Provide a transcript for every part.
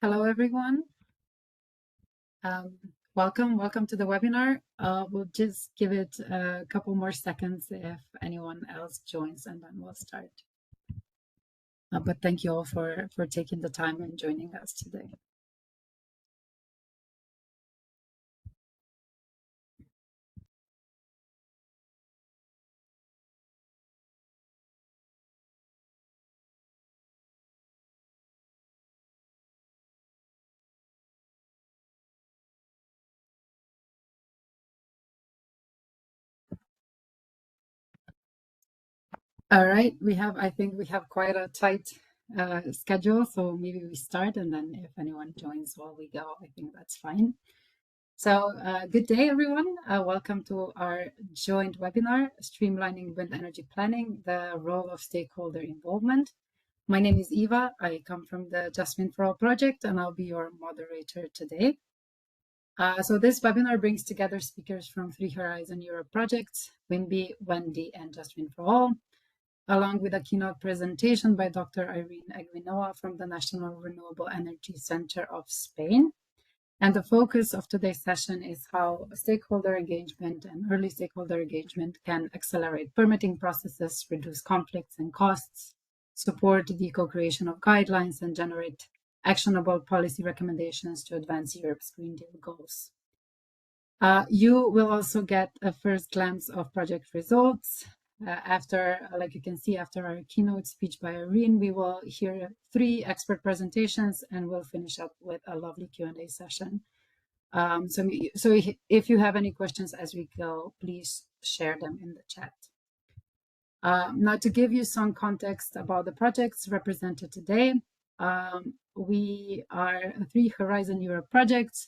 Hello, everyone. Welcome to the webinar. We'll just give it a couple more seconds if anyone else joins, and then we'll start. But thank you all for taking the time and joining us today. All right, I think we have quite a tight schedule, so maybe we start, and then if anyone joins while we go, I think that's fine. So good day, everyone. Welcome to our joint webinar, Streamlining Wind Energy Planning, the Role of Stakeholder Involvement. My name is Eva. I come from the JustWind4All project, and I'll be your moderator today. So this webinar brings together speakers from 3 Horizon Europe projects, WIMBY, WENDY, and JustWind4All, along with a keynote presentation by Dr. Irene Eguinoa from the National Renewable Energy Centre of Spain. And the focus of today's session is how stakeholder engagement and early stakeholder engagement can accelerate permitting processes, reduce conflicts and costs, support the co-creation of guidelines, and generate actionable policy recommendations to advance Europe's Green Deal goals. You will also get a first glance of project results. Like you can see, after our keynote speech by Irene, we will hear 3 expert presentations, and we'll finish up with a lovely Q&A session. So if you have any questions as we go, please share them in the chat. Now, to give you some context about the projects represented today, we are 3 Horizon Europe projects.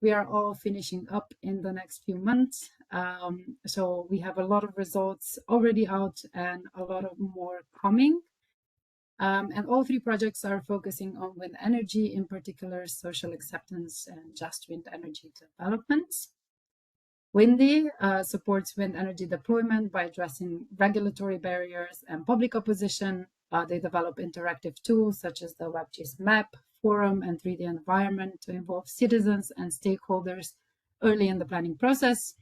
We are all finishing up in the next few months. So we have a lot of results already out and a lot of more coming. And all 3 projects are focusing on wind energy, in particular social acceptance and just wind energy developments. WINDY supports wind energy deployment by addressing regulatory barriers and public opposition. They develop interactive tools such as the WebGIS map, forum, and 3D environment to involve citizens and stakeholders early in the planning process.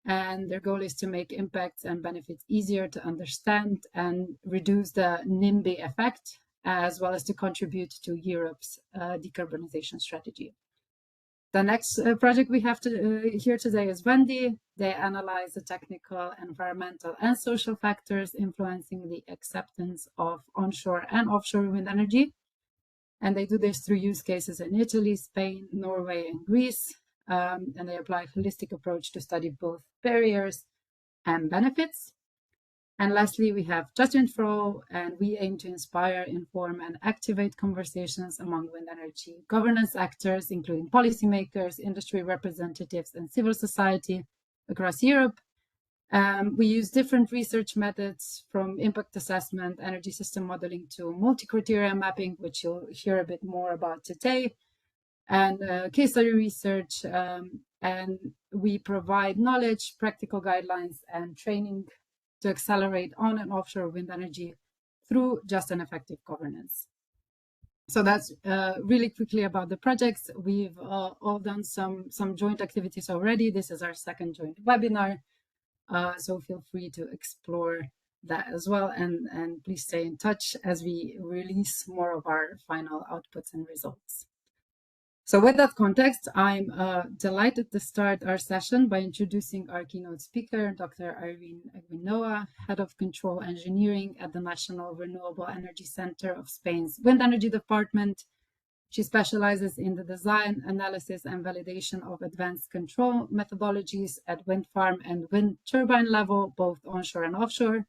And their goal is to make impacts and benefits easier to understand and reduce the NIMBY effect, as well as to contribute to Europe's decarbonization strategy. The next project we have here today is WENDY. They analyze the technical, environmental, and social factors influencing the acceptance of onshore and offshore wind energy. And they do this through use cases in Italy, Spain, Norway, and Greece. And they apply a holistic approach to study both barriers and benefits. And lastly, we have JustWind4All, and we aim to inspire, inform, and activate conversations among wind energy governance actors, including policymakers, industry representatives, and civil society across Europe. We use different research methods, from impact assessment, energy system modeling, to multi-criteria mapping, which you'll hear a bit more about today, and case study research. And we provide knowledge, practical guidelines, and training to accelerate on and offshore wind energy through just and effective governance. So that's really quickly about the projects. We've all done some joint activities already. This is our second joint webinar. So feel free to explore that as well. And please stay in touch as we release more of our final outputs and results. So with that context, I'm delighted to start our session by introducing our keynote speaker, Dr. Irene Eguinoa, Head of Control Engineering at the National Renewable Energy Centre of Spain's Wind Energy Department. She specializes in the design, analysis, and validation of advanced control methodologies at wind farm and wind turbine level, both onshore and offshore.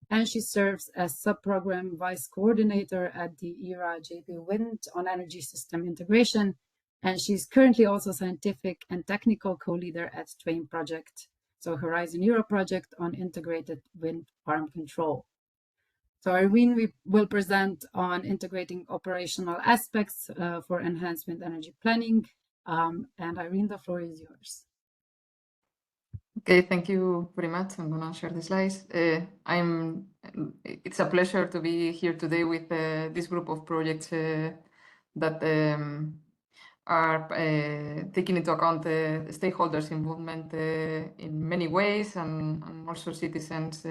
And she serves as sub-program vice coordinator at the ERA JW on energy system integration. And she's currently also scientific and technical co-leader at TWAIN project, so Horizon Europe project on integrated wind farm control. So Irene will present on integrating operational aspects for enhanced wind energy planning. And Irene, the floor is yours. Okay, thank you very much. I'm going to share the slides. It's a pleasure to be here today with this group of projects that are taking into account stakeholders' involvement in many ways and also citizens'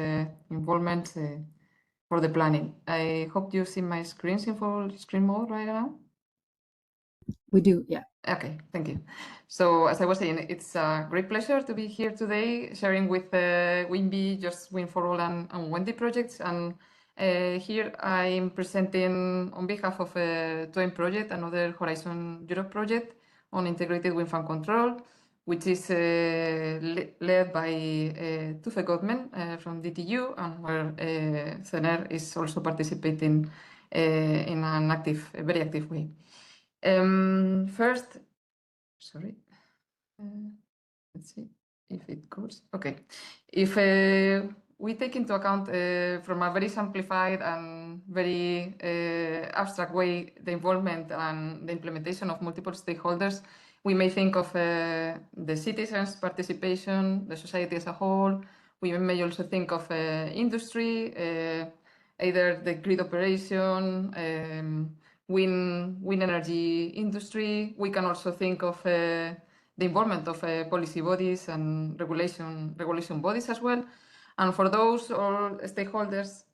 involvement for the planning. I hope you see my screens in full screen mode right now. We do, yeah. Okay, thank you. So as I was saying, it's a great pleasure to be here today sharing with WIMBY, JustWind4All and WENDY projects. And here I'm presenting on behalf of a joint project, another Horizon Europe project on integrated wind farm control, which is led by TÜV government from DTU, and where CENER is also participating in an active, a very active way. First, sorry, let's see if it goes. Okay, if we take into account from a very simplified and very abstract way the involvement and the implementation of multiple stakeholders, we may think of the citizens' participation, the society as a whole. We may also think of industry, either the grid operation, wind energy industry. We can also think of the involvement of policy bodies and regulation bodies as well. And for those all stakeholders,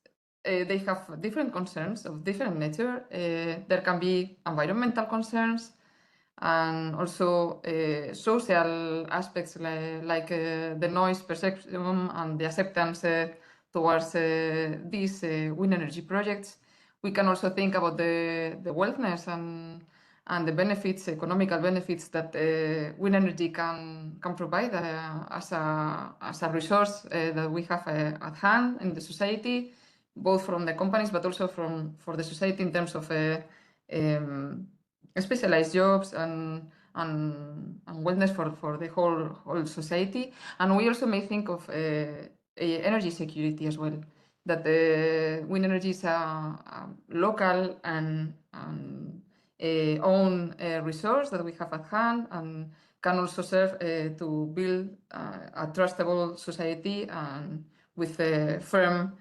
they have different concerns of different nature. There can be environmental concerns and also social aspects like the noise perception and the acceptance towards these wind energy projects. We can also think about the wellness and the benefits, economical benefits that wind energy can provide as a resource that we have at hand in the society, both from the companies but also for the society in terms of specialized jobs and wellness for the whole society. And we also may think of energy security as well, that wind energy is a local and own resource that we have at hand and can also serve to build a trustable society and with firm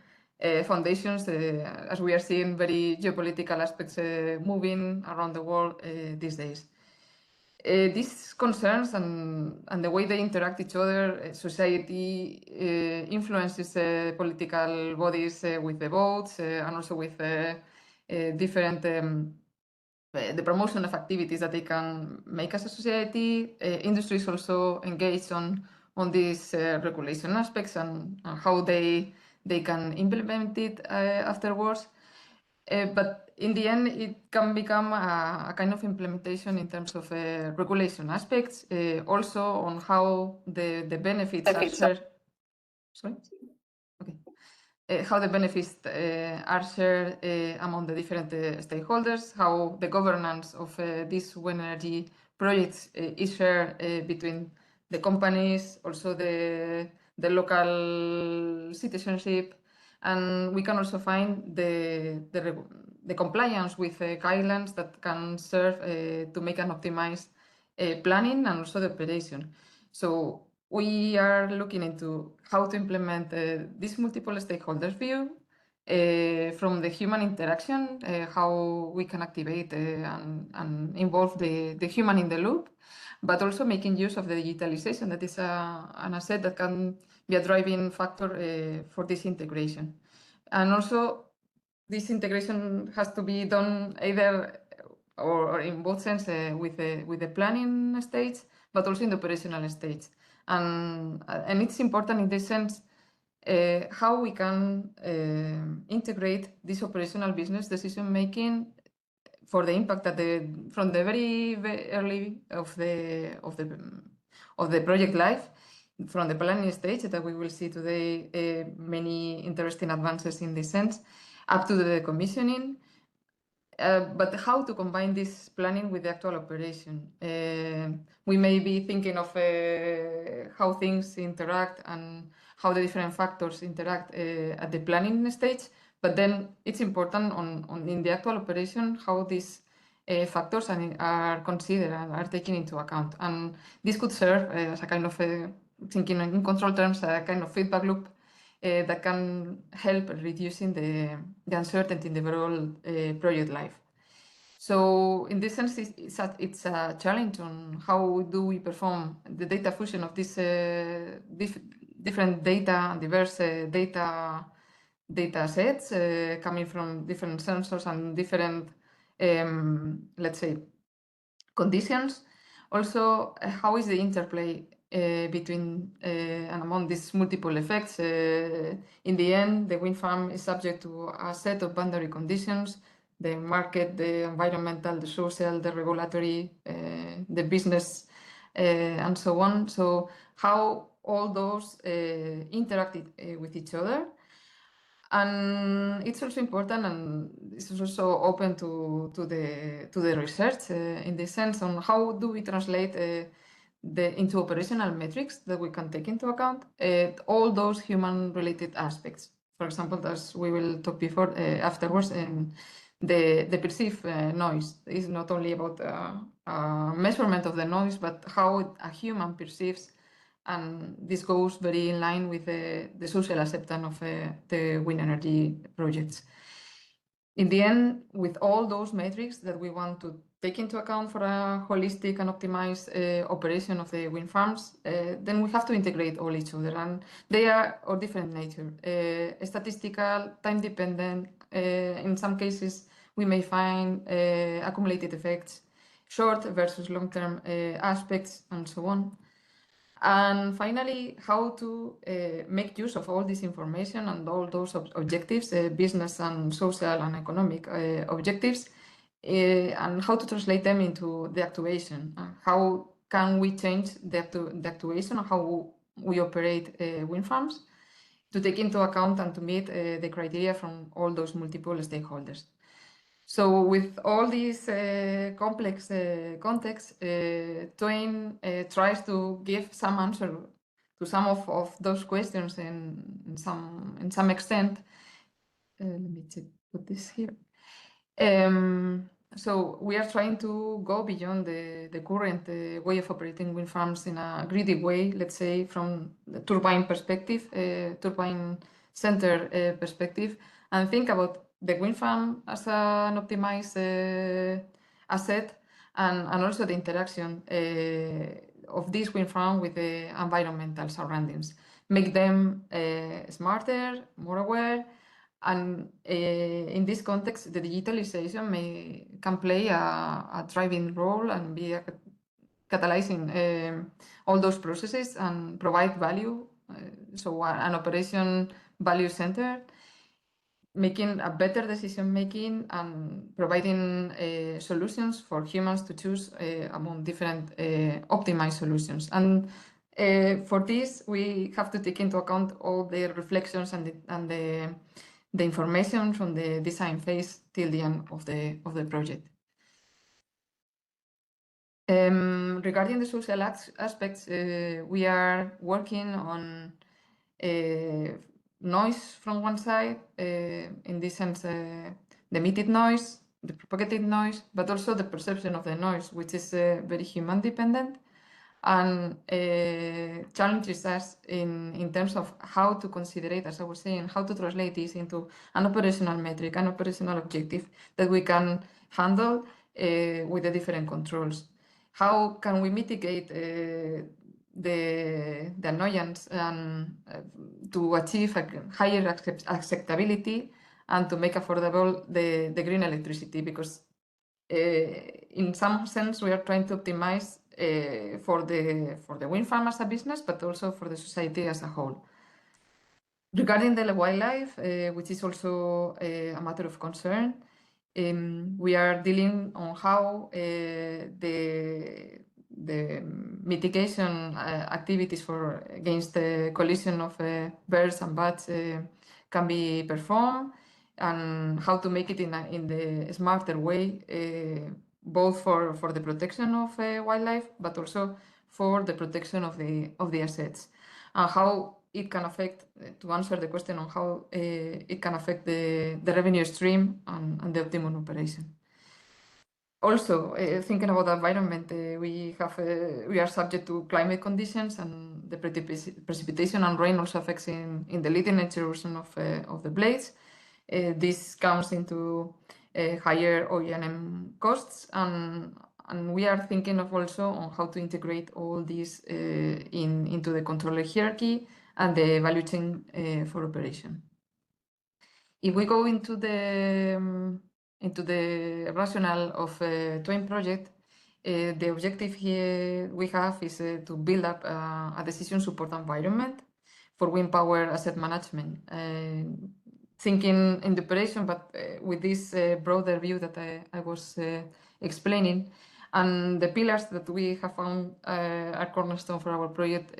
foundations, as we are seeing very geopolitical aspects moving around the world these days. These concerns and the way they interact each other, society influences political bodies with the votes and also with different the promotion of activities that they can make as a society. Industry is also engaged on these regulation aspects and how they can implement it afterwards. But in the end, it can become a kind of implementation in terms of regulation aspects, also on how the benefits are shared. Sorry? Okay. How the benefits are shared among the different stakeholders, how the governance of these wind energy projects is shared between the companies, also the local citizenship, and we can also find the compliance with guidelines that can serve to make an optimized planning and also the operation. So we are looking into how to implement this multiple stakeholders view from the human interaction, how we can activate and involve the human in the loop, but also making use of the digitalization that is an asset that can be a driving factor for this integration. And also this integration has to be done either or in both sense with the planning stage, but also in the operational stage. And it's important in this sense how we can integrate this operational business decision making for the impact that from the very early of the project life, from the planning stage that we will see today, many interesting advances in this sense, up to the commissioning. But how to combine this planning with the actual operation? We may be thinking of how things interact and how the different factors interact at the planning stage, but then it's important in the actual operation how these factors are considered and are taken into account. And this could serve as a kind of thinking in control terms, a kind of feedback loop that can help reducing the uncertainty in the overall project life. So in this sense, it's a challenge on how do we perform the data fusion of these different data, diverse data sets coming from different sensors and different, let's say, conditions. Also, how is the interplay between and among these multiple effects? In the end, the wind farm is subject to a set of boundary conditions: the market, the environmental, the social, the regulatory, the business, and so on. So how all those interact with each other. And it's also important, and it's also open to the research in this sense on how do we translate into operational metrics that we can take into account all those human-related aspects. For example, as we will talk before afterwards, the perceived noise is not only about measurement of the noise, but how a human perceives. And this goes very in line with the social acceptance of the wind energy projects. In the end, with all those metrics that we want to take into account for a holistic and optimized operation of the wind farms, then we have to integrate all each other, and they are of different nature. Statistical, time-dependent. In some cases, we may find accumulated effects, short versus long-term aspects, and so on. And finally, how to make use of all this information and all those objectives, business and social and economic objectives, and how to translate them into the actuation. How can we change the actuation, how we operate wind farms to take into account and to meet the criteria from all those multiple stakeholders. So with all these complex contexts, Twain tries to give some answer to some of those questions in some extent. Let me put this here. So we are trying to go beyond the current way of operating wind farms in a greedy way, let's say, from the turbine perspective, turbine center perspective, and think about the wind farm as an optimized asset, and also the interaction of this wind farm with the environmental surroundings. Make them smarter, more aware, and in this context, the digitalization can play a driving role and be catalyzing all those processes and provide value. So an operation value center, making a better decision making and providing solutions for humans to choose among different optimized solutions. And for this, we have to take into account all the reflections and the information from the design phase till the end of the project. Regarding the social aspects, we are working on noise from one side, in this sense, the emitted noise, the propagated noise, but also the perception of the noise, which is very human dependent, and challenges us in terms of how to consider it, as I was saying, how to translate this into an operational metric, an operational objective that we can handle with the different controls. How can we mitigate the annoyance and to achieve a higher acceptability and to make affordable the green electricity? Because in some sense, we are trying to optimize for the wind farm as a business, but also for the society as a whole. Regarding the wildlife, which is also a matter of concern, we are dealing on how the mitigation activities against the collision of birds and bats can be performed, and how to make it in the smarter way, both for the protection of wildlife, but also for the protection of the assets, and how it can affect, to answer the question on how it can affect the revenue stream and the optimum operation. Also, thinking about the environment, we are subject to climate conditions, and the precipitation and rain also affects in the leading edge erosion of the blades. This comes into higher O&M costs, and we are thinking of also on how to integrate all this into the controller hierarchy and the value chain for operation. If we go into the rationale of Twain project, the objective here we have is to build up a decision support environment for wind power asset management, thinking in the operation, but with this broader view that I was explaining. And the pillars that we have found are cornerstone for our project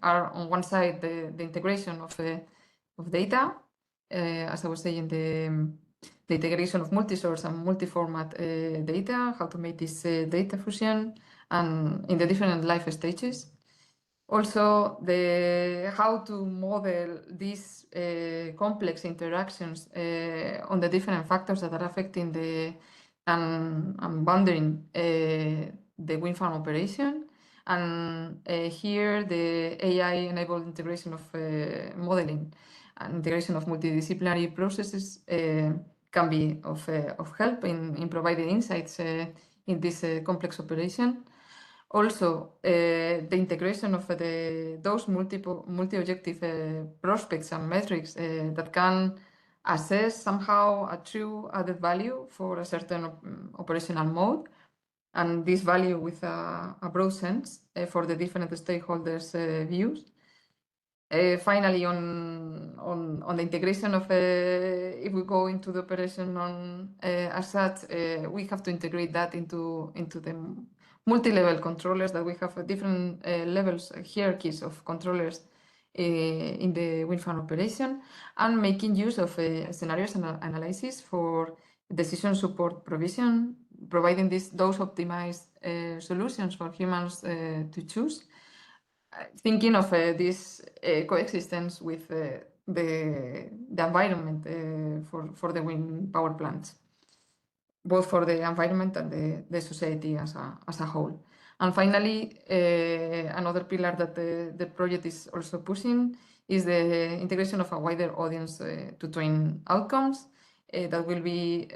are, on one side, the integration of data, as I was saying, the integration of multi-source and multi-format data, how to make this data fusion, and in the different life stages. Also, how to model these complex interactions on the different factors that are affecting and bounding the wind farm operation. And here, the AI-enabled integration of modeling and integration of multidisciplinary processes can be of help in providing insights in this complex operation. Also, the integration of those multi-objective prospects and metrics that can assess somehow a true added value for a certain operational mode, and this value with a broad sense for the different stakeholders' views. Finally, on the integration of, if we go into the operation as such, we have to integrate that into the multi-level controllers that we have different levels, hierarchies of controllers in the wind farm operation, and making use of scenarios and analysis for decision support provision, providing those optimized solutions for humans to choose. Thinking of this coexistence with the environment for the wind power plants, both for the environment and the society as a whole. And finally, another pillar that the project is also pushing is the integration of a wider audience to Twain outcomes that will be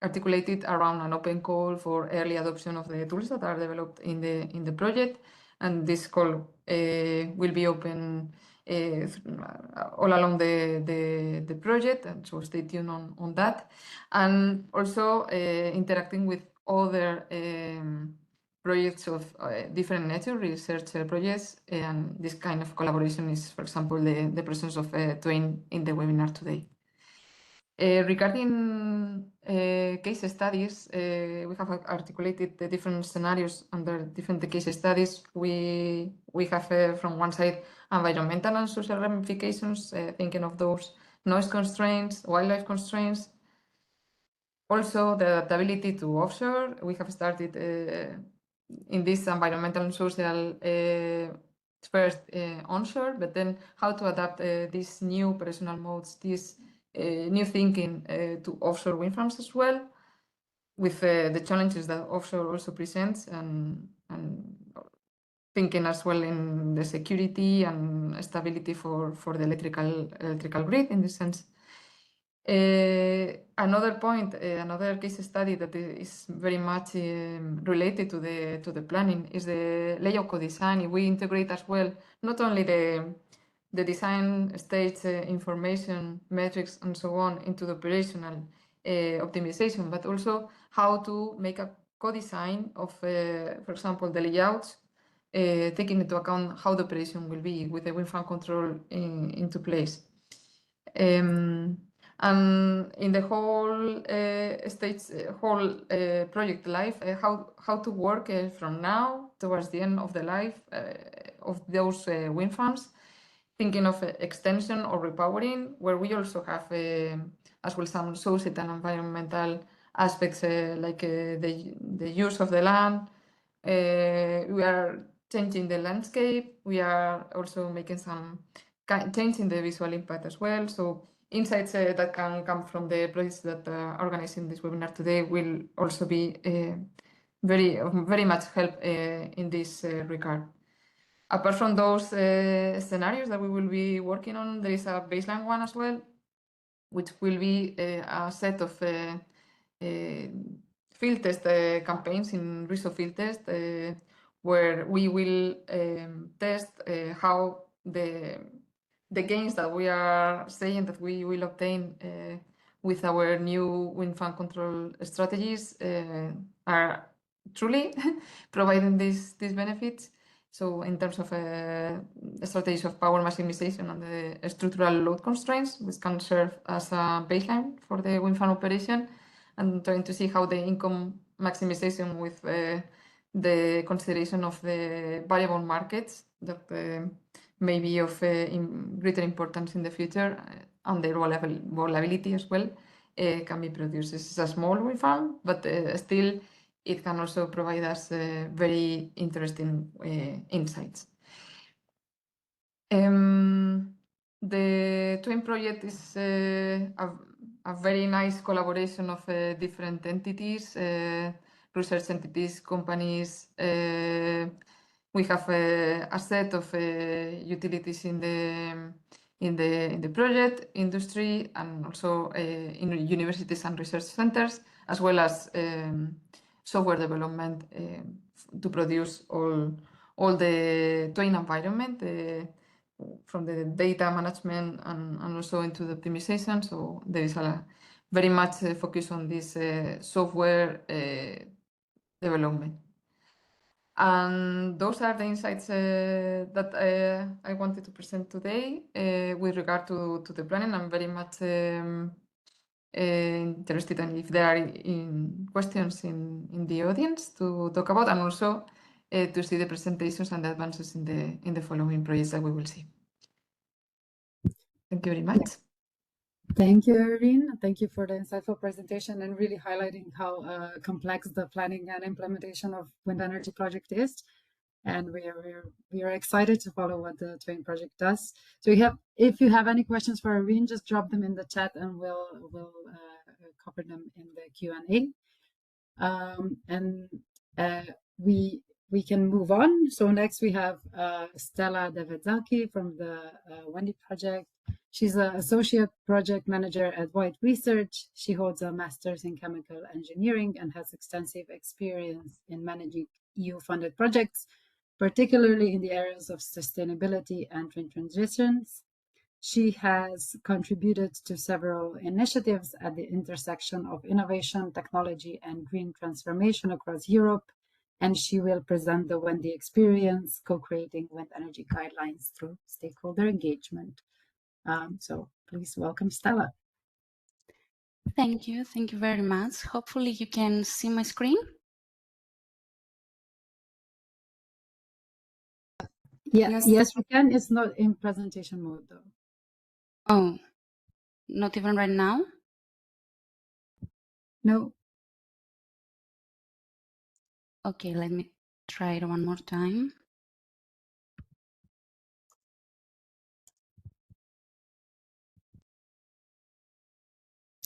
articulated around an open call for early adoption of the tools that are developed in the project. And this call will be open all along the project, and so stay tuned on that. And also interacting with other projects of different nature, research projects, and this kind of collaboration is, for example, the presence of Twain in the webinar today. Regarding case studies, we have articulated the different scenarios under different case studies. We have from one side environmental and social ramifications, thinking of those noise constraints, wildlife constraints. Also, the adaptability to offshore. We have started in this environmental and social first onshore, but then how to adapt these new operational modes, these new thinking to offshore wind farms as well, with the challenges that offshore also presents, and thinking as well in the security and stability for the electrical grid in this sense. Another point, another case study that is very much related to the planning is the layout co-design. We integrate as well not only the design stage information, metrics, and so on into the operational optimization, but also how to make a co-design of, for example, the layouts, taking into account how the operation will be with the wind farm control into place. And in the whole project life, how to work from now towards the end of the life of those wind farms, thinking of extension or repowering, where we also have as well some social and environmental aspects like the use of the land. We are changing the landscape. We are also making some change in the visual impact as well. So insights that can come from the projects that are organizing this webinar today will also be very much help in this regard. Apart from those scenarios that we will be working on, there is a baseline one as well, which will be a set of field test campaigns, in resource field test, where we will test how the gains that we are saying that we will obtain with our new wind farm control strategies are truly providing these benefits. So in terms of strategies of power maximization and the structural load constraints, which can serve as a baseline for the wind farm operation, and trying to see how the income maximization with the consideration of the variable markets that may be of greater importance in the future, and the volatility as well can be produced. This is a small wind farm, but still it can also provide us very interesting insights. The twin project is a very nice collaboration of different entities, research entities, companies. We have a set of utilities in the project, industry, and also in universities and research centers, as well as software development to produce all the twin environment, from the data management and also into the optimization. So there is a very much focus on this software development. And those are the insights that I wanted to present today with regard to the planning. I'm very much interested in if there are questions in the audience to talk about, and also to see the presentations and the advances in the following projects that we will see. Thank you very much. Thank you, Irene. Thank you for the insightful presentation and really highlighting how complex the planning and implementation of wind energy project is. And we are excited to follow what the twin project does. So if you have any questions for Irene, just drop them in the chat and we'll cover them in the Q&A. We can move on. So next we have Stela Ntevetzaki from the WENDY project. She's an associate project manager at White Research. She holds a master's in chemical engineering and has extensive experience in managing EU-funded projects, particularly in the areas of sustainability and twin transitions. She has contributed to several initiatives at the intersection of innovation, technology, and green transformation across Europe, and she will present the WENDY Experience, co-creating wind energy guidelines through stakeholder engagement. So please welcome Stela. Thank you very much. Hopefully you can see my screen. Yeah, yes, we can. It's not in presentation mode though. Oh, not even right now? No. Okay, let me try it one more time.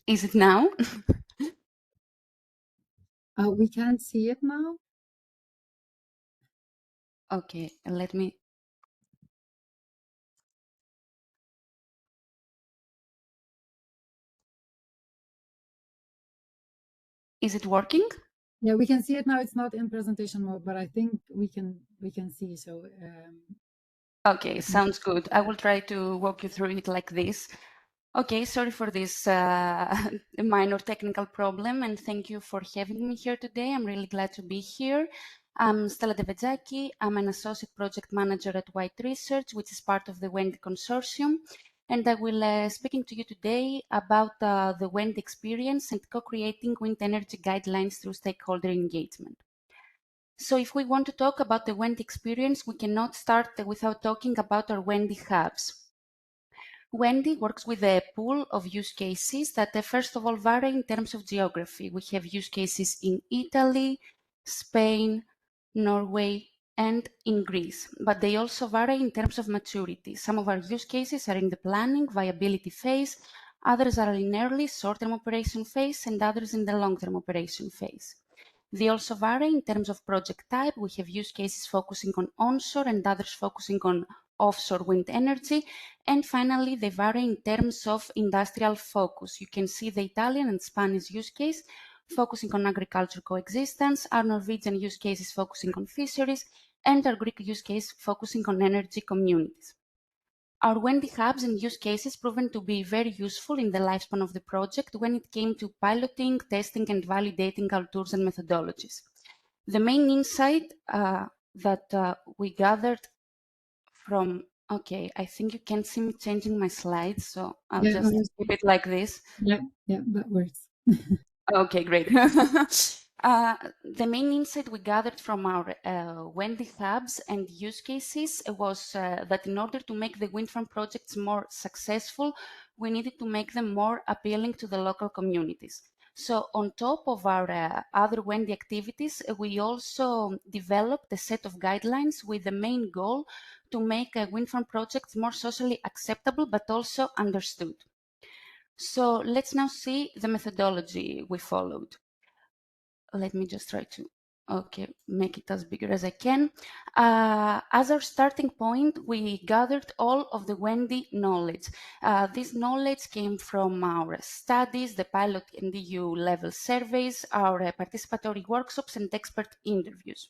Is it now? We can't see it now. Okay, let me. Is it working? Yeah, we can see it now. It's not in presentation mode, but I think we can see. So. Okay, sounds good. I will try to walk you through it like this. Okay, sorry for this minor technical problem, and thank you for having me here today. I'm really glad to be here. I'm Stela Ntevetzaki. I'm an associate project manager at White Research, which is part of the WENDY consortium, and I will speaking to you today about the WENDY Experience and co-creating wind energy guidelines through stakeholder engagement. So if we want to talk about the WENDY Experience, we cannot start without talking about our WENDY hubs. WENDY works with a pool of use cases that first of all vary in terms of geography. We have use cases in Italy, Spain, Norway, and in Greece, but they also vary in terms of maturity. Some of our use cases are in the planning, viability phase, others are in early, short-term operation phase, and others in the long-term operation phase. They also vary in terms of project type. We have use cases focusing on onshore and others focusing on offshore wind energy. And finally, they vary in terms of industrial focus. You can see the Italian and Spanish use case focusing on agriculture coexistence, our Norwegian use case is focusing on fisheries, and our Greek use case focusing on energy communities. Our WENDY hubs and use cases proven to be very useful in the lifespan of the project when it came to piloting, testing, and validating our tools and methodologies. The main insight that we gathered from, okay, I think you can see me changing my slides, so I'll just keep it like this. Yeah, that works. Okay, great. The main insight we gathered from our WENDY hubs and use cases was that in order to make the wind farm projects more successful, we needed to make them more appealing to the local communities. So on top of our other WENDY activities, we also developed a set of guidelines with the main goal to make wind farm projects more socially acceptable, but also understood. So let's now see the methodology we followed. Let me just try to, make it as bigger as I can. As our starting point, we gathered all of the WENDY knowledge. This knowledge came from our studies, the pilot and EU level surveys, our participatory workshops and expert interviews.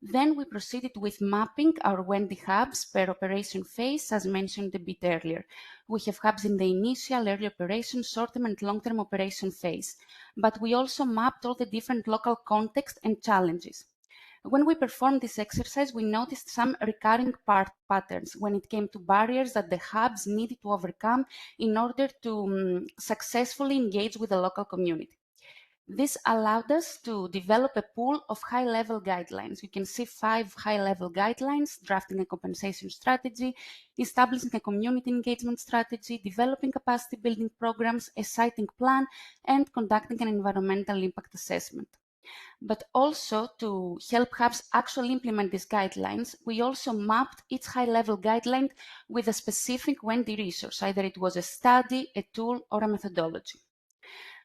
Then we proceeded with mapping our WENDY hubs per operation phase, as mentioned a bit earlier. We have hubs in the initial, early operation, short-term and long-term operation phase, but we also mapped all the different local context and challenges. When we performed this exercise, we noticed some recurring patterns when it came to barriers that the hubs needed to overcome in order to successfully engage with the local community. This allowed us to develop a pool of high-level guidelines. You can see 5 high-level guidelines: drafting a compensation strategy, establishing a community engagement strategy, developing capacity building programs, a siting plan, and conducting an environmental impact assessment. But also, to help hubs actually implement these guidelines, we also mapped each high-level guideline with a specific WENDY resource, either it was a study, a tool, or a methodology.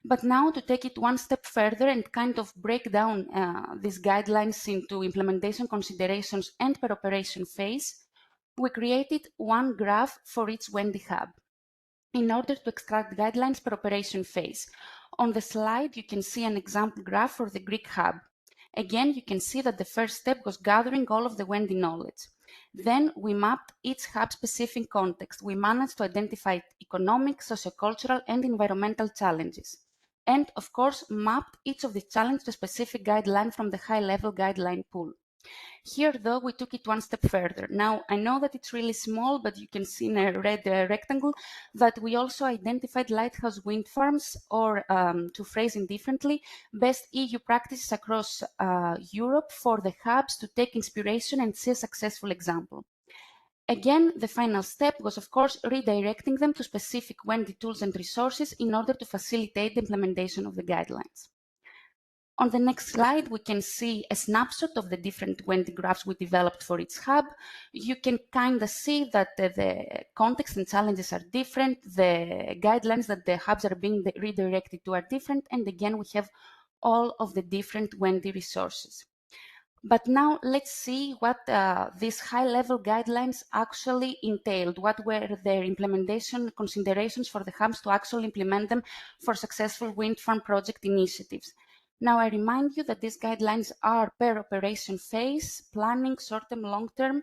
But now, to take it one step further and kind of break down these guidelines into implementation considerations and per operation phase, we created one graph for each WENDY hub in order to extract guidelines per operation phase. On the slide, you can see an example graph for the Greek hub. Again, you can see that the first step was gathering all of the WENDY knowledge. Then we mapped each hub-specific context. We managed to identify economic, sociocultural, and environmental challenges. And, of course, mapped each of the challenges to a specific guideline from the high-level guideline pool. Here, though, we took it one step further. Now, I know that it's really small, but you can see in a red rectangle that we also identified lighthouse wind farms, or to phrase it differently, best EU practices across Europe for the hubs to take inspiration and see a successful example. Again, the final step was, of course, redirecting them to specific WENDY tools and resources in order to facilitate the implementation of the guidelines. On the next slide, we can see a snapshot of the different WENDY graphs we developed for each hub. You can kind of see that the context and challenges are different, the guidelines that the hubs are being redirected to are different, and again, we have all of the different WENDY resources. But now let's see what these high-level guidelines actually entailed. What were their implementation considerations for the hubs to actually implement them for successful wind farm project initiatives? Now, I remind you that these guidelines are per operation phase, planning, short-term, long-term,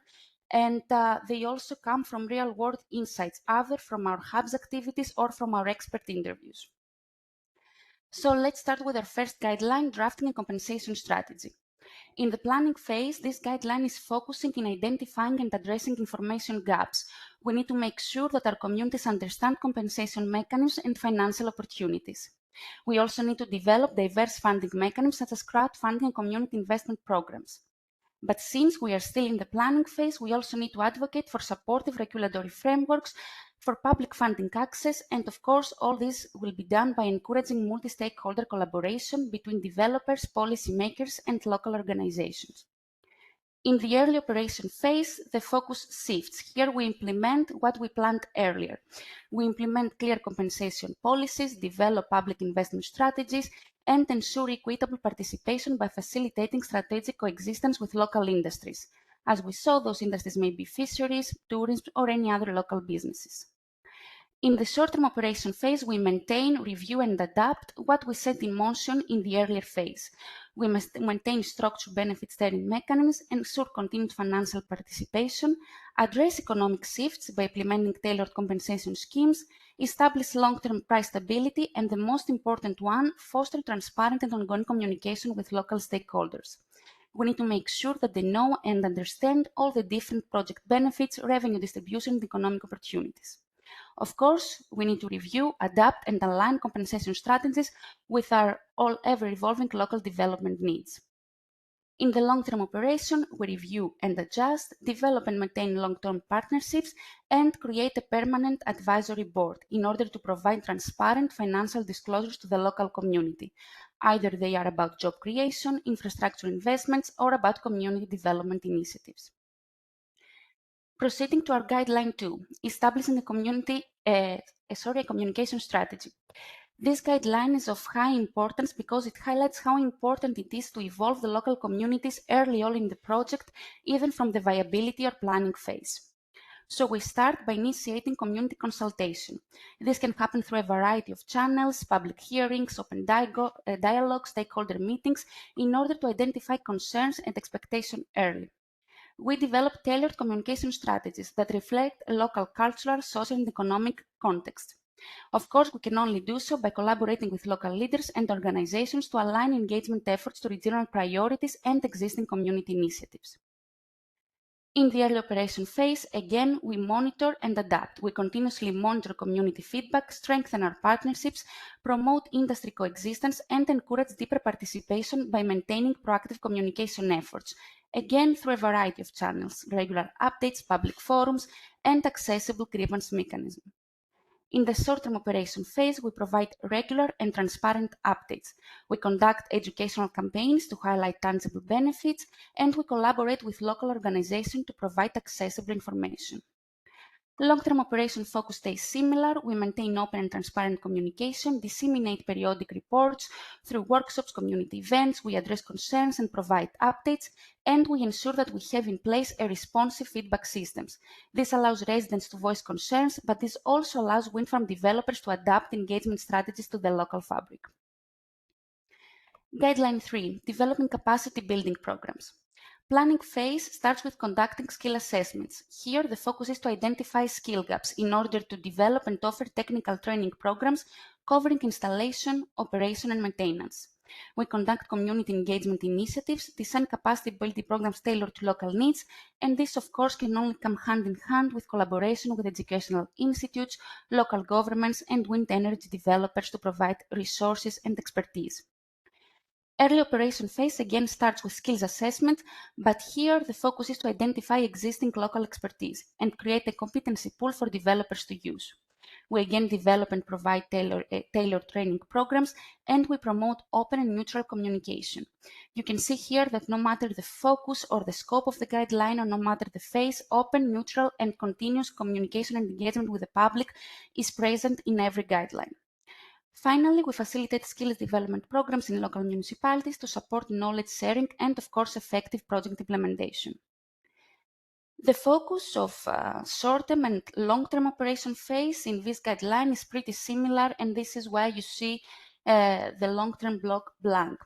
and they also come from real-world insights, either from our hubs activities or from our expert interviews. So let's start with our first guideline, drafting a compensation strategy. In the planning phase, this guideline is focusing on identifying and addressing information gaps. We need to make sure that our communities understand compensation mechanisms and financial opportunities. We also need to develop diverse funding mechanisms such as crowdfunding and community investment programs. But since we are still in the planning phase, we also need to advocate for supportive regulatory frameworks, for public funding access, and of course, all this will be done by encouraging multi-stakeholder collaboration between developers, policymakers, and local organizations. In the early operation phase, the focus shifts. Here we implement what we planned earlier. We implement clear compensation policies, develop public investment strategies, and ensure equitable participation by facilitating strategic coexistence with local industries. As we saw, those industries may be fisheries, tourism, or any other local businesses. In the short-term operation phase, we maintain, review, and adapt what we set in motion in the earlier phase. We must maintain structured benefit steering mechanisms, ensure continued financial participation, address economic shifts by implementing tailored compensation schemes, establish long-term price stability, and the most important one, foster transparent and ongoing communication with local stakeholders. We need to make sure that they know and understand all the different project benefits, revenue distribution, and economic opportunities. Of course, we need to review, adapt, and align compensation strategies with our ever-evolving local development needs. In the long-term operation, we review and adjust, develop and maintain long-term partnerships, and create a permanent advisory board in order to provide transparent financial disclosures to the local community. Either they are about job creation, infrastructure investments, or about community development initiatives. Proceeding to our guideline 2, establishing a communication strategy. This guideline is of high importance because it highlights how important it is to involve the local communities early on in the project, even from the viability or planning phase. So we start by initiating community consultation. This can happen through a variety of channels, public hearings, open dialogue, stakeholder meetings, in order to identify concerns and expectations early. We develop tailored communication strategies that reflect a local cultural, social, and economic context. Of course, we can only do so by collaborating with local leaders and organizations to align engagement efforts to regional priorities and existing community initiatives. In the early operation phase, again, we monitor and adapt. We continuously monitor community feedback, strengthen our partnerships, promote industry coexistence, and encourage deeper participation by maintaining proactive communication efforts, again through a variety of channels, regular updates, public forums, and accessible grievance mechanism. In the short-term operation phase, we provide regular and transparent updates. We conduct educational campaigns to highlight tangible benefits, and we collaborate with local organizations to provide accessible information. Long-term operation focus stays similar. We maintain open and transparent communication, disseminate periodic reports through workshops, community events, we address concerns and provide updates, and we ensure that we have in place a responsive feedback systems. This allows residents to voice concerns, but this also allows wind farm developers to adapt engagement strategies to the local fabric. Guideline 3, developing capacity building programs. Planning phase starts with conducting skill assessments. Here, the focus is to identify skill gaps in order to develop and offer technical training programs covering installation, operation, and maintenance. We conduct community engagement initiatives, design capacity building programs tailored to local needs, and this, of course, can only come hand in hand with collaboration with educational institutes, local governments, and wind energy developers to provide resources and expertise. Early operation phase again starts with skills assessment, but here the focus is to identify existing local expertise and create a competency pool for developers to use. We again develop and provide tailored training programs, and we promote open and neutral communication. You can see here that no matter the focus or the scope of the guideline, or no matter the phase, open, neutral, and continuous communication and engagement with the public is present in every guideline. Finally, we facilitate skills development programs in local municipalities to support knowledge sharing and, of course, effective project implementation. The focus of short-term and long-term operation phase in this guideline is pretty similar, and this is why you see the long-term block blank.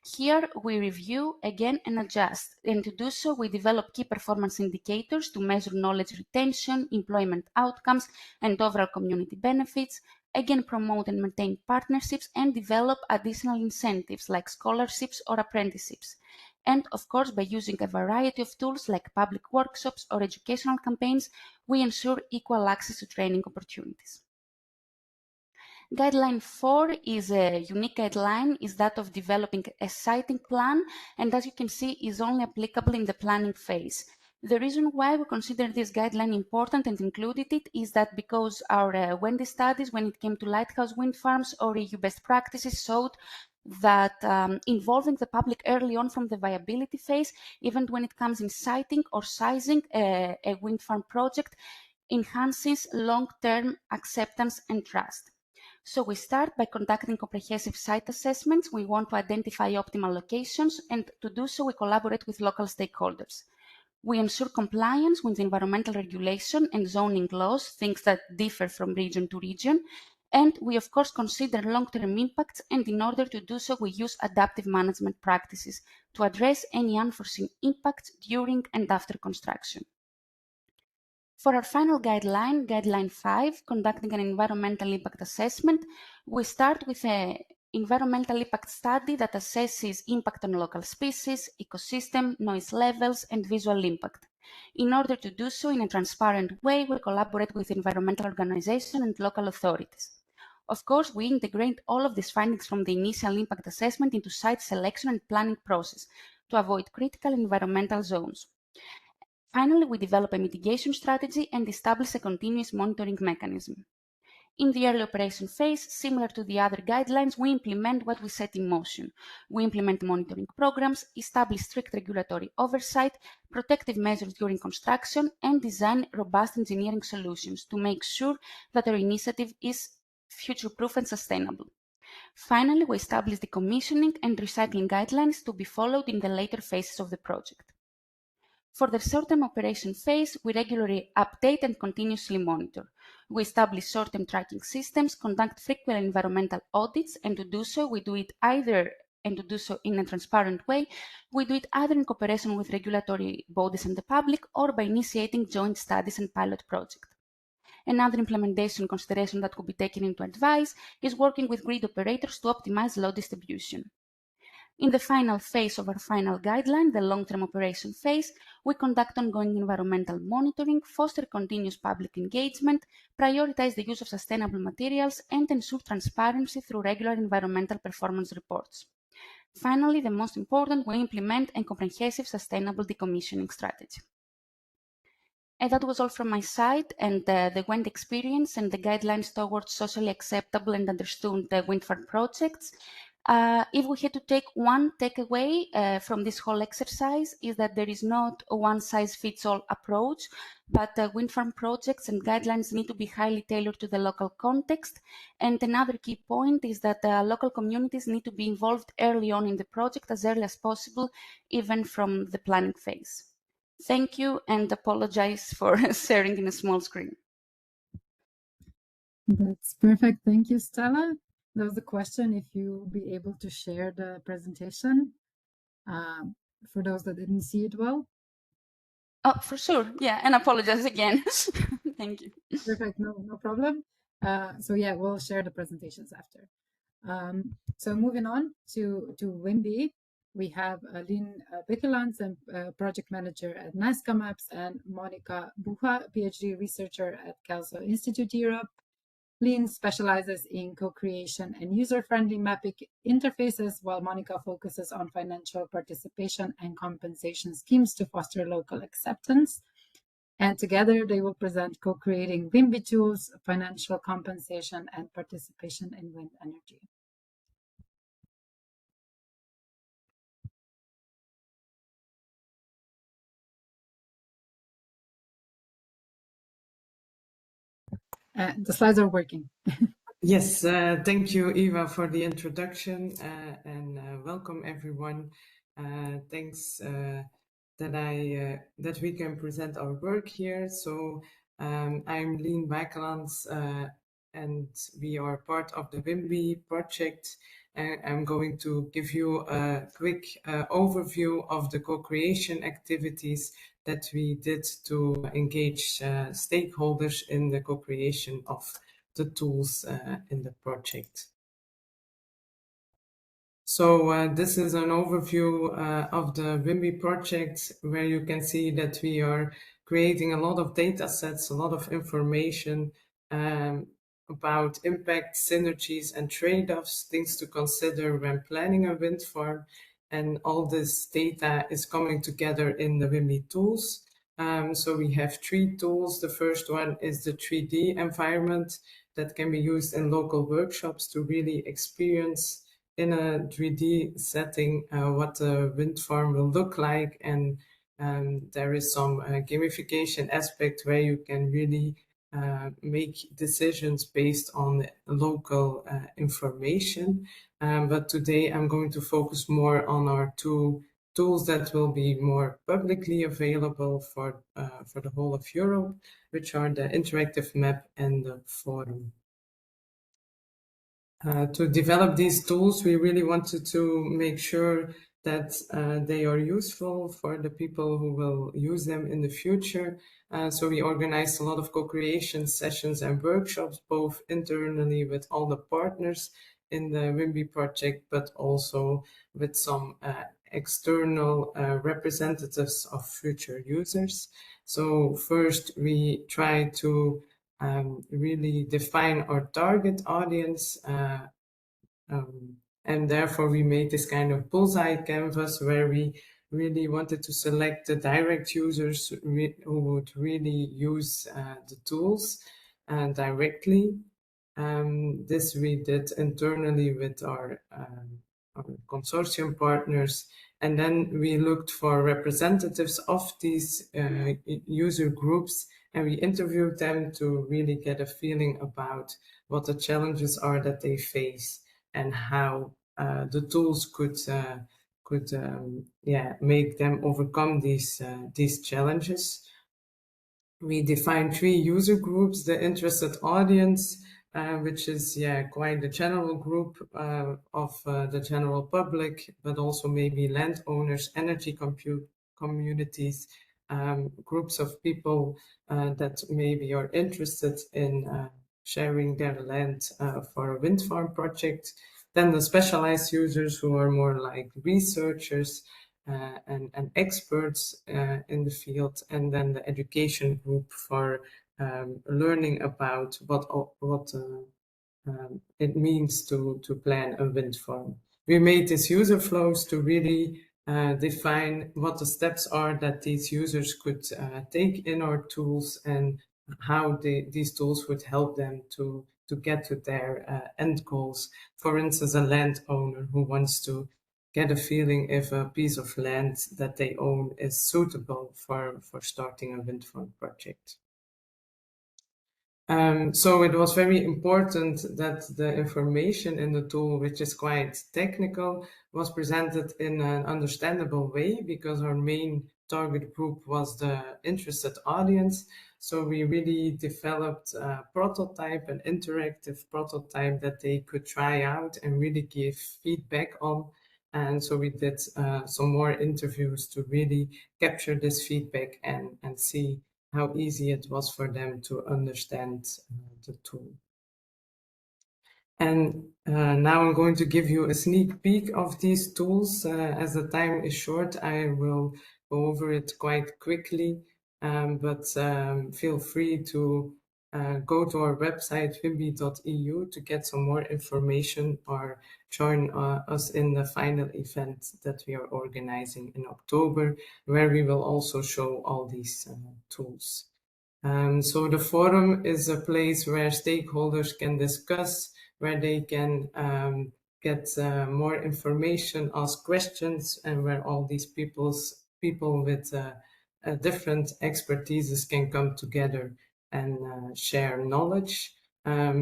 Here, we review again and adjust, and to do so, we develop key performance indicators to measure knowledge retention, employment outcomes, and overall community benefits. Again, promote and maintain partnerships and develop additional incentives like scholarships or apprenticeships. And of course, by using a variety of tools like public workshops or educational campaigns, we ensure equal access to training opportunities. Guideline 4 is a unique guideline, is that of developing a siting plan, and as you can see, is only applicable in the planning phase. The reason why we consider this guideline important and included it is that because our WENDY studies, when it came to lighthouse wind farms or EU best practices, showed that involving the public early on from the viability phase, even when it comes in siting or sizing a wind farm project, enhances long-term acceptance and trust. So we start by conducting comprehensive site assessments. We want to identify optimal locations, and to do so, we collaborate with local stakeholders. We ensure compliance with environmental regulation and zoning laws, things that differ from region to region. And we, of course, consider long-term impacts, and in order to do so, we use adaptive management practices to address any unforeseen impacts during and after construction. For our final guideline, Guideline 5, conducting an environmental impact assessment, we start with an environmental impact study that assesses impact on local species, ecosystem, noise levels, and visual impact. In order to do so in a transparent way, we collaborate with environmental organizations and local authorities. Of course, we integrate all of these findings from the initial impact assessment into site selection and planning process to avoid critical environmental zones. Finally, we develop a mitigation strategy and establish a continuous monitoring mechanism. In the early operation phase, similar to the other guidelines, we implement what we set in motion. We implement monitoring programs, establish strict regulatory oversight, protective measures during construction, and design robust engineering solutions to make sure that our initiative is future-proof and sustainable. Finally, we establish the commissioning and recycling guidelines to be followed in the later phases of the project. For the short-term operation phase, we regularly update and continuously monitor. We establish short-term tracking systems, conduct frequent environmental audits, and to do so in a transparent way, we do it either in cooperation with regulatory bodies and the public or by initiating joint studies and pilot projects. Another implementation consideration that could be taken into advice is working with grid operators to optimize load distribution. In the final phase of our final guideline, the long-term operation phase, we conduct ongoing environmental monitoring, foster continuous public engagement, prioritize the use of sustainable materials, and ensure transparency through regular environmental performance reports. Finally, the most important, we implement a comprehensive sustainable decommissioning strategy. And that was all from my side, and the WENDY Experience and the guidelines towards socially acceptable and understood wind farm projects. If we had to take one takeaway from this whole exercise, is that there is not a one-size-fits-all approach, but wind farm projects and guidelines need to be highly tailored to the local context. And another key point is that local communities need to be involved early on in the project, as early as possible, even from the planning phase. Thank you, and apologize for sharing in a small screen. That's perfect. Thank you, Stella. There was a question if you'll be able to share the presentation for those that didn't see it well. Oh, for sure. Yeah, and apologize again. Thank you. Perfect. No problem. So yeah, we'll share the presentations after. So moving on to WIMBY, we have Irene Eguinoa, project manager at NASCA Maps, and Monica Bucha, PhD researcher at Kelso Institute Europe. Lynn specializes in co-creation and user-friendly mapping interfaces, while Monica focuses on financial participation and compensation schemes to foster local acceptance. And together they will present co-creating WIMBY tools, financial compensation, and participation in wind energy. The slides are working. Yes, thank you, Eva, for the introduction, and welcome everyone. Thanks that we can present our work here. So I'm Irene Eguinoa, and we are part of the WIMBY project. I'm going to give you a quick overview of the co-creation activities that we did to engage stakeholders in the co-creation of the tools in the project. So this is an overview of the WIMBY project, where you can see that we are creating a lot of data sets, a lot of information about impact, synergies, and trade-offs, things to consider when planning a wind farm. And all this data is coming together in the WIMBY tools. So we have 3 tools. The first one is the 3D environment that can be used in local workshops to really experience in a 3D setting what a wind farm will look like. And there is some gamification aspect where you can really make decisions based on local information. But today I'm going to focus more on our 2 tools that will be more publicly available for the whole of Europe, which are the interactive map and the forum. To develop these tools, we really wanted to make sure that they are useful for the people who will use them in the future. So we organized a lot of co-creation sessions and workshops, both internally with all the partners in the WIMBY project, but also with some external representatives of future users. So first we try to really define our target audience, and therefore we made this kind of bullseye canvas where we really wanted to select the direct users who would really use the tools directly. This we did internally with our consortium partners, and then we looked for representatives of these user groups, and we interviewed them to really get a feeling about what the challenges are that they face and how the tools could make them overcome these challenges. We defined 3 user groups: the interested audience, which is quite a general group of the general public, but also maybe landowners, energy communities, groups of people that maybe are interested in sharing their land for a wind farm project. Then the specialized users, who are more like researchers and experts in the field, and then the education group for learning about what it means to plan a wind farm. We made these user flows to really define what the steps are that these users could take in our tools, and how these tools would help them to get to their end goals. For instance, a landowner who wants to get a feeling if a piece of land that they own is suitable for starting a wind farm project. So it was very important that the information in the tool, which is quite technical, was presented in an understandable way, because our main target group was the interested audience. So we really developed a prototype, an interactive prototype that they could try out and really give feedback on. And so we did some more interviews to really capture this feedback and see how easy it was for them to understand the tool. And now I'm going to give you a sneak peek of these tools. As the time is short, I will go over it quite quickly, but feel free to go to our website, wimby.eu, to get some more information, or join us in the final event that we are organizing in October, where we will also show all these tools. So the forum is a place where stakeholders can discuss, where they can get more information, ask questions, and where all these people with different expertises can come together and share knowledge.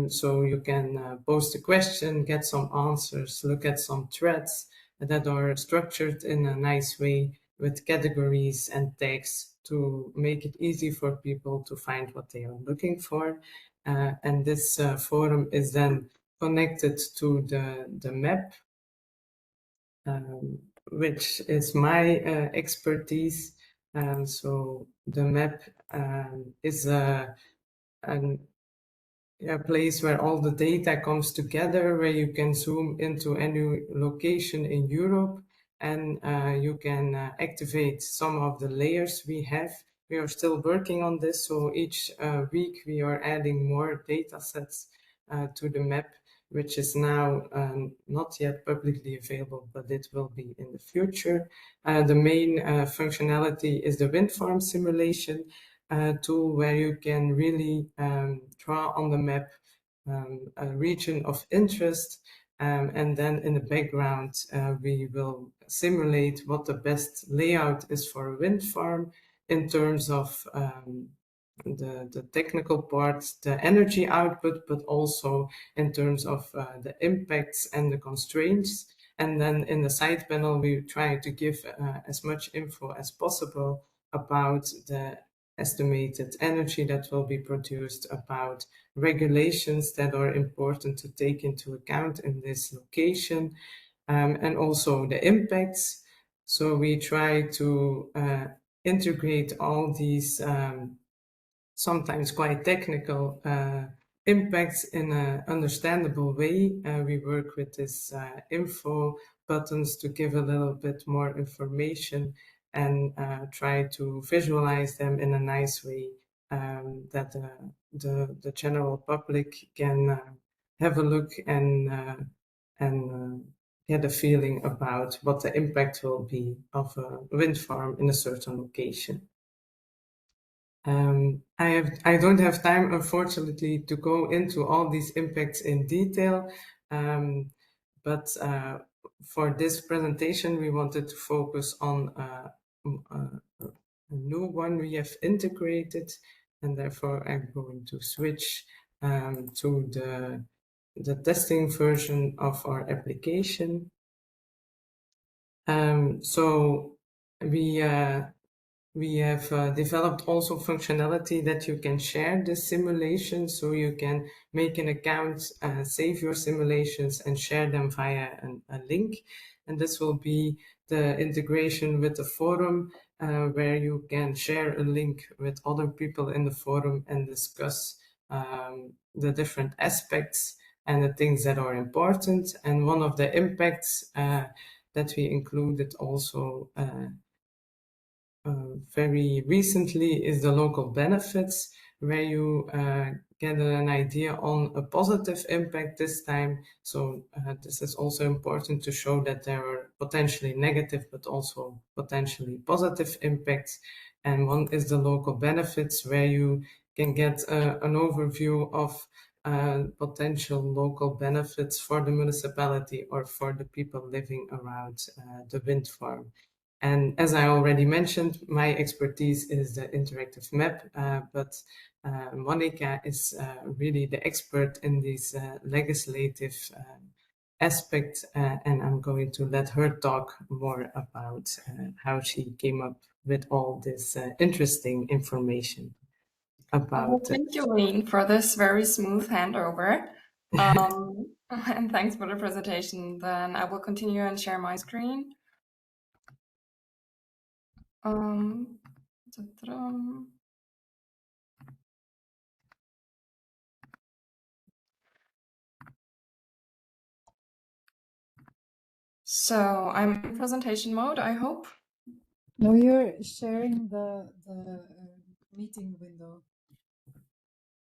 So you can post a question, get some answers, look at some threads that are structured in a nice way with categories and tags to make it easy for people to find what they are looking for. And this forum is then connected to the map, which is my expertise. So the map is a place where all the data comes together, where you can zoom into any location in Europe, and you can activate some of the layers we have. We are still working on this, so each week we are adding more data sets to the map, which is now not yet publicly available, but it will be in the future. The main functionality is the wind farm simulation tool, where you can really draw on the map a region of interest, and then in the background we will simulate what the best layout is for a wind farm in terms of the technical parts, the energy output, but also in terms of the impacts and the constraints. And then in the side panel, we try to give as much info as possible about the estimated energy that will be produced, about regulations that are important to take into account in this location, and also the impacts. So we try to integrate all these sometimes quite technical impacts in an understandable way. We work with this info buttons to give a little bit more information and try to visualize them in a nice way that the general public can have a look and get a feeling about what the impact will be of a wind farm in a certain location. I don't have time, unfortunately, to go into all these impacts in detail, but for this presentation, we wanted to focus on a new one we have integrated, and therefore I'm going to switch to the testing version of our application. So we have developed also functionality that you can share the simulation, so you can make an account, save your simulations and share them via a link. And this will be the integration with the forum, where you can share a link with other people in the forum and discuss the different aspects and the things that are important. And one of the impacts that we included also very recently is the local benefits, where you get an idea on a positive impact this time. So this is also important to show that there are potentially negative but also potentially positive impacts. And one is the local benefits, where you can get an overview of potential local benefits for the municipality or for the people living around the wind farm. And as I already mentioned, my expertise is the interactive map, but Monica is really the expert in these legislative aspects, and I'm going to let her talk more about how she came up with all this interesting information about. Well, thank you, Irene, for this very smooth handover. And thanks for the presentation. Then I will continue and share my screen. So I'm in presentation mode, I hope. No, you're sharing the meeting window.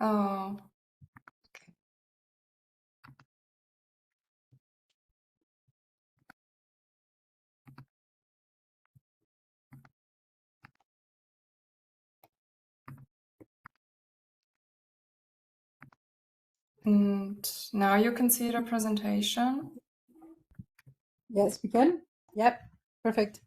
Oh, okay. And now you can see the presentation. Yes, we can. Yep, perfect.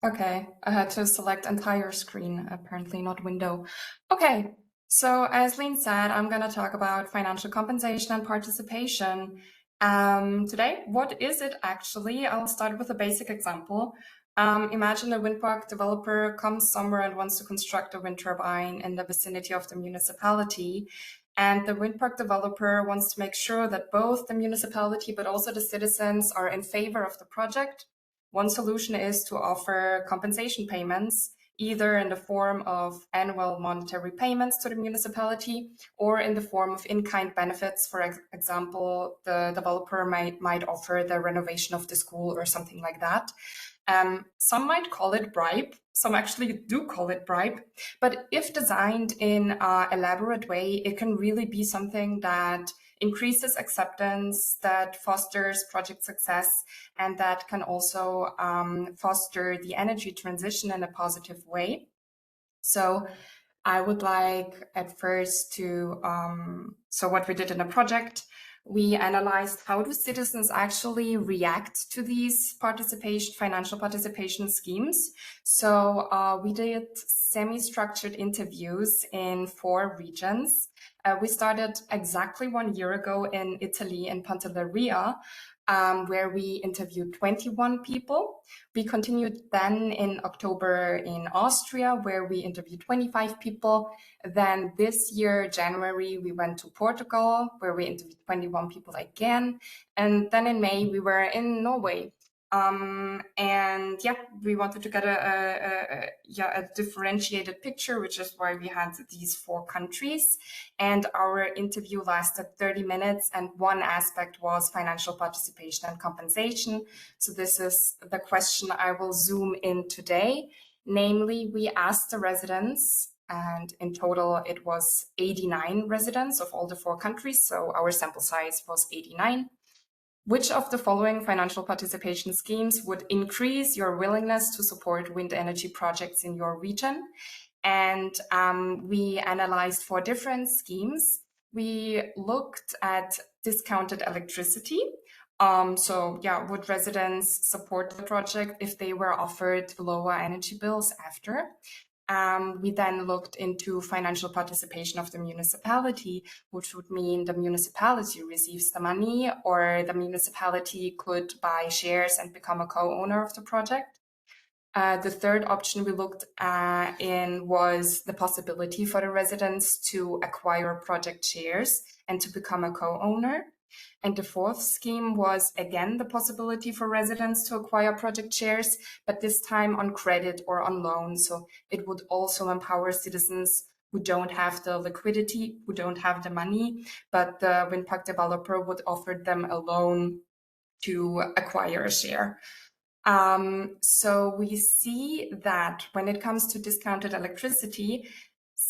Okay, I had to select entire screen, apparently not window. Okay, so as Lynn said, I'm going to talk about financial compensation and participation. Today, what is it actually? I'll start with a basic example. Imagine a wind park developer comes somewhere and wants to construct a wind turbine in the vicinity of the municipality. And the wind park developer wants to make sure that both the municipality but also the citizens are in favor of the project. One solution is to offer compensation payments, either in the form of annual monetary payments to the municipality or in the form of in-kind benefits. For example, the developer might offer the renovation of the school or something like that. Some might call it bribe. Some actually do call it bribe. But if designed in an elaborate way, it can really be something that increases acceptance, that fosters project success, and that can also foster the energy transition in a positive way. So I would like at first to, so what we did in the project, we analyzed how do citizens actually react to these financial participation schemes. So we did semi-structured interviews in 4 regions. We started exactly 1 year ago in Italy, in Pantelleria, where we interviewed 21 people. We continued then in October in Austria, where we interviewed 25 people. Then this year, January, we went to Portugal, where we interviewed 21 people again. And then in May, we were in Norway. And yeah, we wanted to get a differentiated picture, which is why we had these 4 countries. And our interview lasted 30 minutes, and one aspect was financial participation and compensation. So this is the question I will zoom in today. Namely, we asked the residents, and in total it was 89 residents of all the 4 countries, so our sample size was 89. Which of the following financial participation schemes would increase your willingness to support wind energy projects in your region? And we analyzed 4 different schemes. We looked at discounted electricity. So yeah, would residents support the project if they were offered lower energy bills after? We then looked into financial participation of the municipality, which would mean the municipality receives the money, or the municipality could buy shares and become a co-owner of the project. The third option we looked in was the possibility for the residents to acquire project shares and to become a co-owner. And the 4th scheme was, again, the possibility for residents to acquire project shares, but this time on credit or on loan. So it would also empower citizens who don't have the liquidity, who don't have the money, but the wind park developer would offer them a loan to acquire a share. So we see that when it comes to discounted electricity,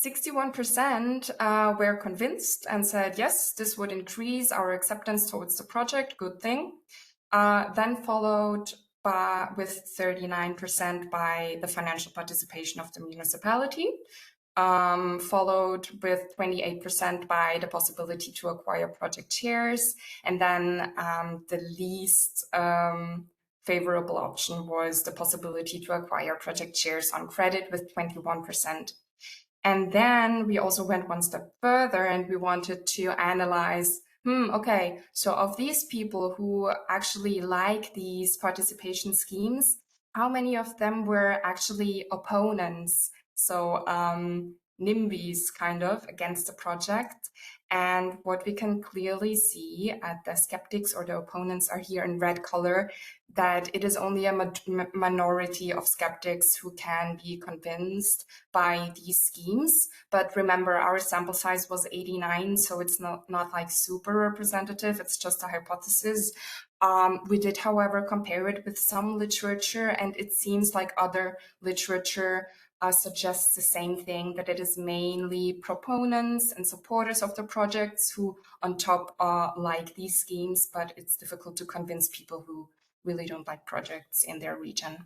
61% were convinced and said, yes, this would increase our acceptance towards the project, good thing. Then followed with 39% by the financial participation of the municipality, followed with 28% by the possibility to acquire project shares, and then the least favorable option was the possibility to acquire project shares on credit with 21%. And then we also went one step further and we wanted to analyze, okay, so of these people who actually like these participation schemes, how many of them were actually opponents? So NIMBYs kind of against the project. And what we can clearly see at the skeptics or the opponents are here in red color, that it is only a minority of skeptics who can be convinced by these schemes. But remember, our sample size was 89, so it's not like super representative, it's just a hypothesis. We did, however, compare it with some literature, and it seems like other literature suggests the same thing, that it is mainly proponents and supporters of the projects who on top like these schemes, but it's difficult to convince people who really don't like projects in their region.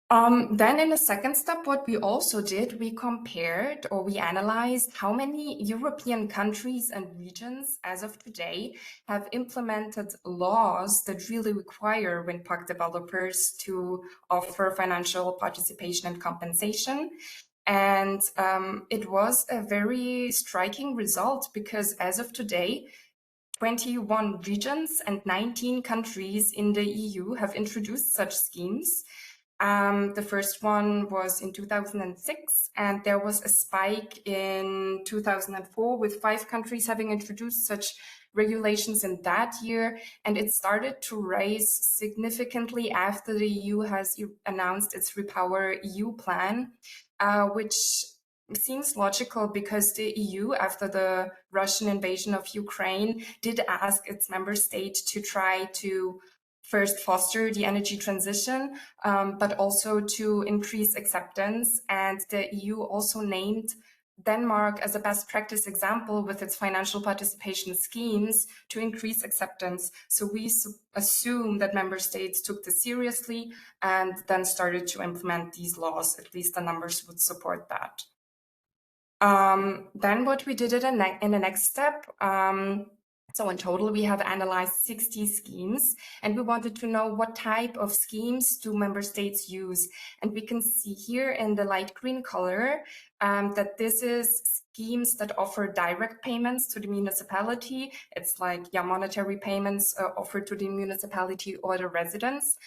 Then in the second step, what we also did, we compared or we analyzed how many European countries and regions as of today have implemented laws that really require wind park developers to offer financial participation and compensation. And it was a very striking result, because as of today, 21 regions and 19 countries in the EU have introduced such schemes. The first one was in 2006, and there was a spike in 2004 with 5 countries having introduced such regulations in that year, and it started to rise significantly after the EU has announced its Repower EU plan, which seems logical because the EU, after the Russian invasion of Ukraine, did ask its member state to try to first foster the energy transition, but also to increase acceptance. And the EU also named Denmark as a best practice example with its financial participation schemes to increase acceptance. So we assume that member states took this seriously and then started to implement these laws. At least the numbers would support that. Then what we did in the next step, So in total, we have analyzed 60 schemes, and we wanted to know what type of schemes do member states use. And we can see here in the light green color that this is schemes that offer direct payments to the municipality. It's like monetary payments offered to the municipality or the residents.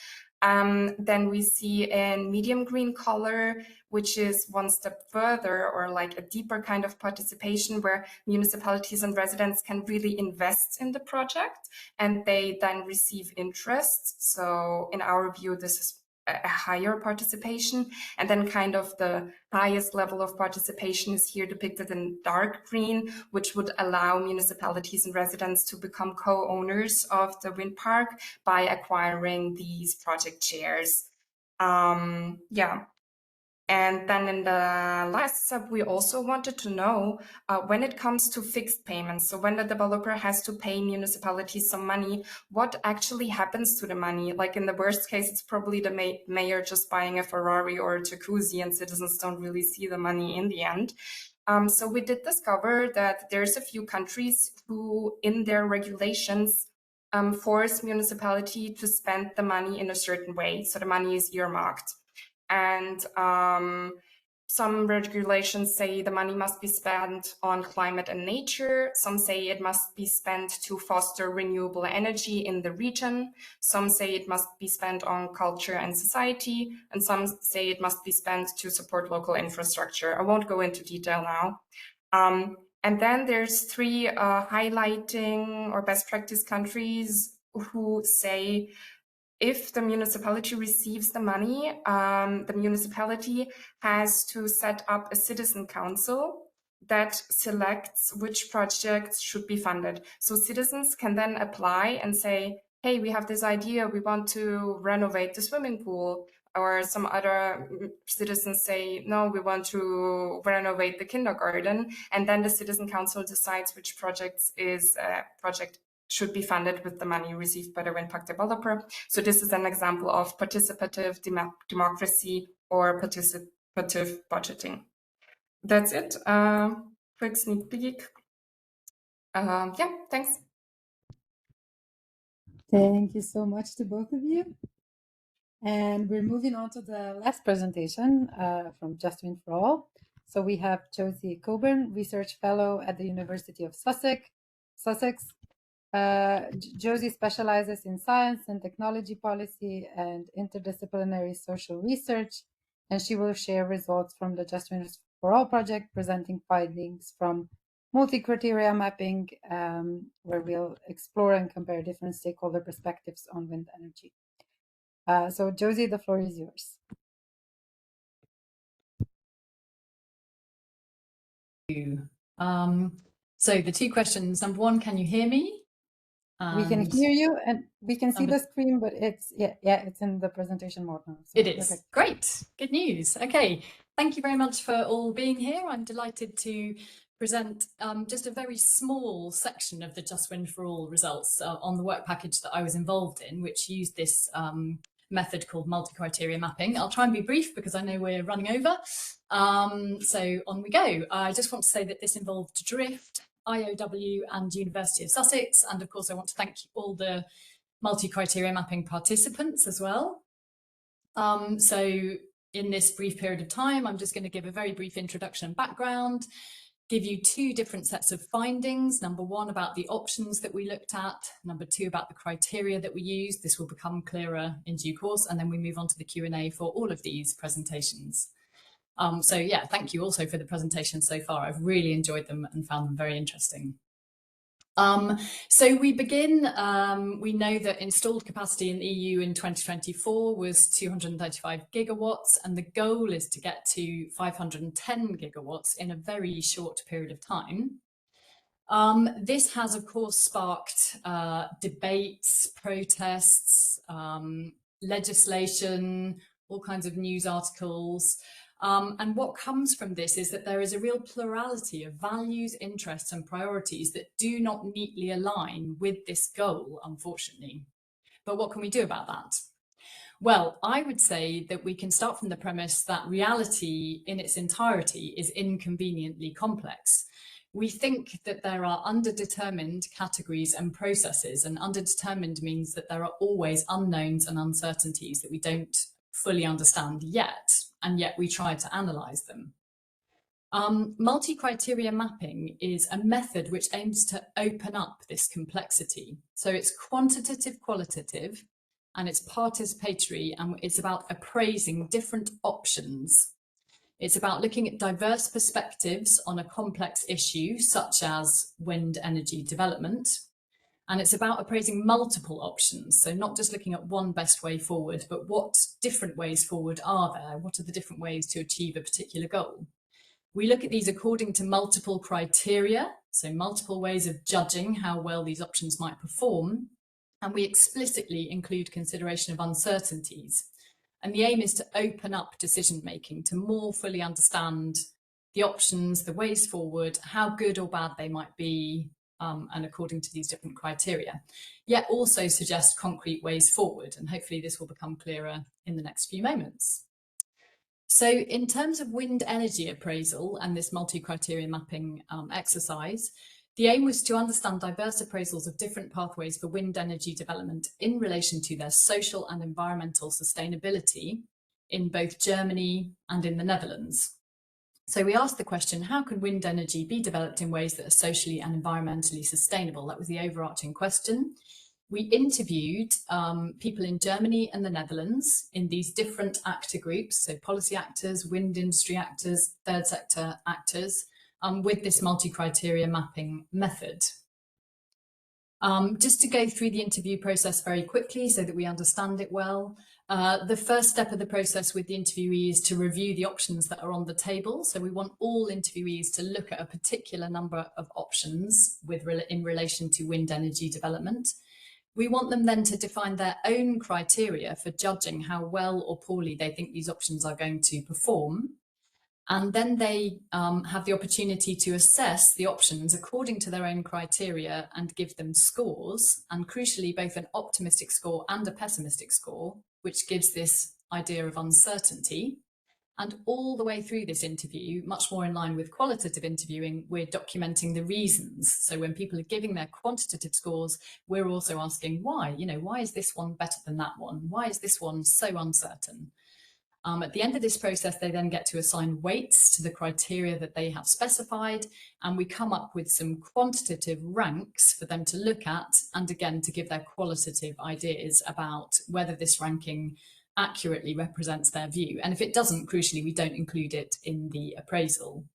Then we see in medium green color, which is one step further, or like a deeper kind of participation where municipalities and residents can really invest in the project and they then receive interest. So in our view, this is a higher participation. And then kind of the highest level of participation is here depicted in dark green, which would allow municipalities and residents to become co-owners of the wind park by acquiring these project shares. Yeah. And then in the last step, we also wanted to know when it comes to fixed payments. So when the developer has to pay municipalities some money, what actually happens to the money? Like in the worst case, it's probably the mayor just buying a Ferrari or a jacuzzi and citizens don't really see the money in the end. So we did discover that there's a few countries who in their regulations force municipality to spend the money in a certain way. So the money is earmarked. And some regulations say the money must be spent on climate and nature. Some say it must be spent to foster renewable energy in the region. Some say it must be spent on culture and society. And some say it must be spent to support local infrastructure. I won't go into detail now. And then there's three highlighting or best practice countries who say if the municipality receives the money, the municipality has to set up a citizen council that selects which projects should be funded. So citizens can then apply and say, hey, we have this idea, we want to renovate the swimming pool. Or some other citizens say, no, we want to renovate the kindergarten. And then the citizen council decides which project should be funded with the money received by the wind park developer. So this is an example of participative democracy or participative budgeting. That's it. Quick sneak peek. Yeah, thanks. Thank you so much to both of you. And we're moving on to the last presentation from JustWind4All. So we have Josie Coburn, Research Fellow at the University of Sussex. Josie specializes in science and technology policy and interdisciplinary social research, and she will share results from the JustWind4All project, presenting findings from multi-criteria mapping, where we'll explore and compare different stakeholder perspectives on wind energy. So Josie, the floor is yours. So the two questions, number one, can you hear me? We can hear you and we can see the screen, but it's it's in the presentation mode now. So it is. Perfect. Great, good news. Okay, thank you very much for all being here. I'm delighted to present just a very small section of the JustWind4All results on the work package that I was involved in, which used this method called multi-criteria mapping. I'll try and be brief because I know we're running over. So on we go. I just want to say that this involved Drift, IOW and University of Sussex. And of course, I want to thank all the multi-criteria mapping participants as well. So in this brief period of time, I'm just going to give a very brief introduction and background, give you two different sets of findings. Number one, about the options that we looked at. Number two, about the criteria that we used. This will become clearer in due course. And then we move on to the Q&A for all of these presentations. So yeah, thank you also for the presentations so far. I've really enjoyed them and found them very interesting. So we begin, we know that installed capacity in the EU in 2024 was 235 gigawatts, and the goal is to get to 510 gigawatts in a very short period of time. This has, of course, sparked debates, protests, legislation, all kinds of news articles. And what comes from this is that there is a real plurality of values, interests and priorities that do not neatly align with this goal, unfortunately. But what can we do about that? Well, I would say that we can start from the premise that reality in its entirety is inconveniently complex. We think that there are underdetermined categories and processes, and underdetermined means that there are always unknowns and uncertainties that we don't fully understand yet, and yet we try to analyse them. Multi-criteria mapping is a method which aims to open up this complexity. So it's quantitative, qualitative, and it's participatory, and it's about appraising different options. It's about looking at diverse perspectives on a complex issue, such as wind energy development. And it's about appraising multiple options. So not just looking at one best way forward, but what different ways forward are there? What are the different ways to achieve a particular goal? We look at these according to multiple criteria, so multiple ways of judging how well these options might perform. And we explicitly include consideration of uncertainties. And the aim is to open up decision-making to more fully understand the options, the ways forward, how good or bad they might be, and according to these different criteria, yet also suggest concrete ways forward. And hopefully this will become clearer in the next few moments. So in terms of wind energy appraisal and this multi-criteria mapping exercise, the aim was to understand diverse appraisals of different pathways for wind energy development in relation to their social and environmental sustainability in both Germany and in the Netherlands. So we asked the question, how can wind energy be developed in ways that are socially and environmentally sustainable? That was the overarching question. We interviewed people in Germany and the Netherlands in these different actor groups, so policy actors, wind industry actors, third sector actors, with this multi-criteria mapping method. Just to go through the interview process very quickly so that we understand it well. The first step of the process with the interviewee is to review the options that are on the table. So we want all interviewees to look at a particular number of options in relation to wind energy development. We want them then to define their own criteria for judging how well or poorly they think these options are going to perform. And then they have the opportunity to assess the options according to their own criteria and give them scores, and crucially, both an optimistic score and a pessimistic score, which gives this idea of uncertainty. And all the way through this interview, much more in line with qualitative interviewing, we're documenting the reasons. So when people are giving their quantitative scores, we're also asking why. Why is this one better than that one? Why is this one so uncertain? At the end of this process, they then get to assign weights to the criteria that they have specified, and we come up with some quantitative ranks for them to look at, and again, to give their qualitative ideas about whether this ranking accurately represents their view. And if it doesn't, crucially, we don't include it in the appraisal.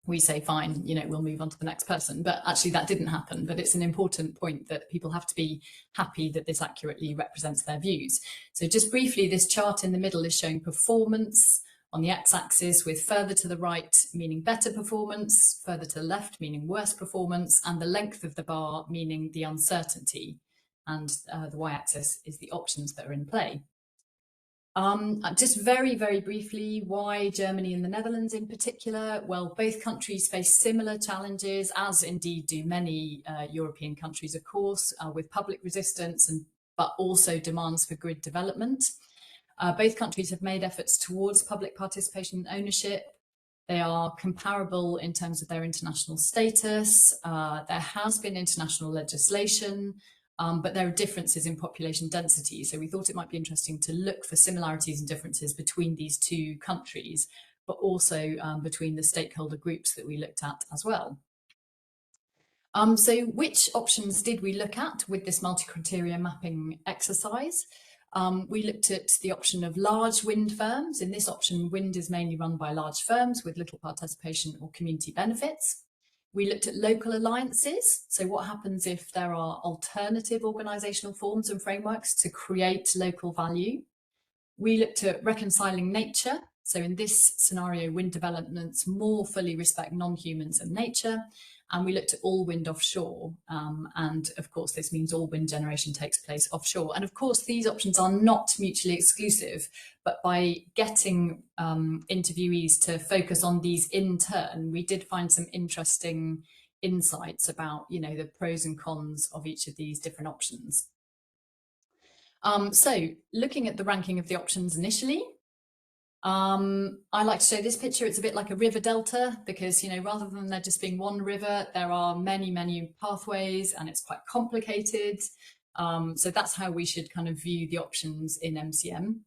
We say, fine, we'll move on to the next person. But actually that didn't happen. But it's an important point that people have to be happy that this accurately represents their views. So just briefly, this chart in the middle is showing performance on the x-axis, with further to the right meaning better performance, further to the left meaning worse performance, and the length of the bar meaning the uncertainty. And the y-axis is the options that are in play. Just very, very briefly, why Germany and the Netherlands in particular? Well, both countries face similar challenges, as indeed do many European countries, of course, with public resistance, but also demands for grid development. Both countries have made efforts towards public participation and ownership. They are comparable in terms of their international status. There has been international legislation, but there are differences in population density. So we thought it might be interesting to look for similarities and differences between these two countries, but also between the stakeholder groups that we looked at as well. So which options did we look at with this multi-criteria mapping exercise? We looked at the option of large wind firms. In this option, wind is mainly run by large firms with little participation or community benefits. We looked at local alliances. So what happens if there are alternative organisational forms and frameworks to create local value? We looked at reconciling nature. So in this scenario, wind developments more fully respect non-humans and nature. And we looked at all wind offshore. And of course, this means all wind generation takes place offshore. And of course, these options are not mutually exclusive, but by getting interviewees to focus on these in turn, we did find some interesting insights about, the pros and cons of each of these different options. So looking at the ranking of the options initially, I like to show this picture. It's a bit like a river delta because, rather than there just being one river, there are many, many pathways and it's quite complicated. So that's how we should kind of view the options in MCM.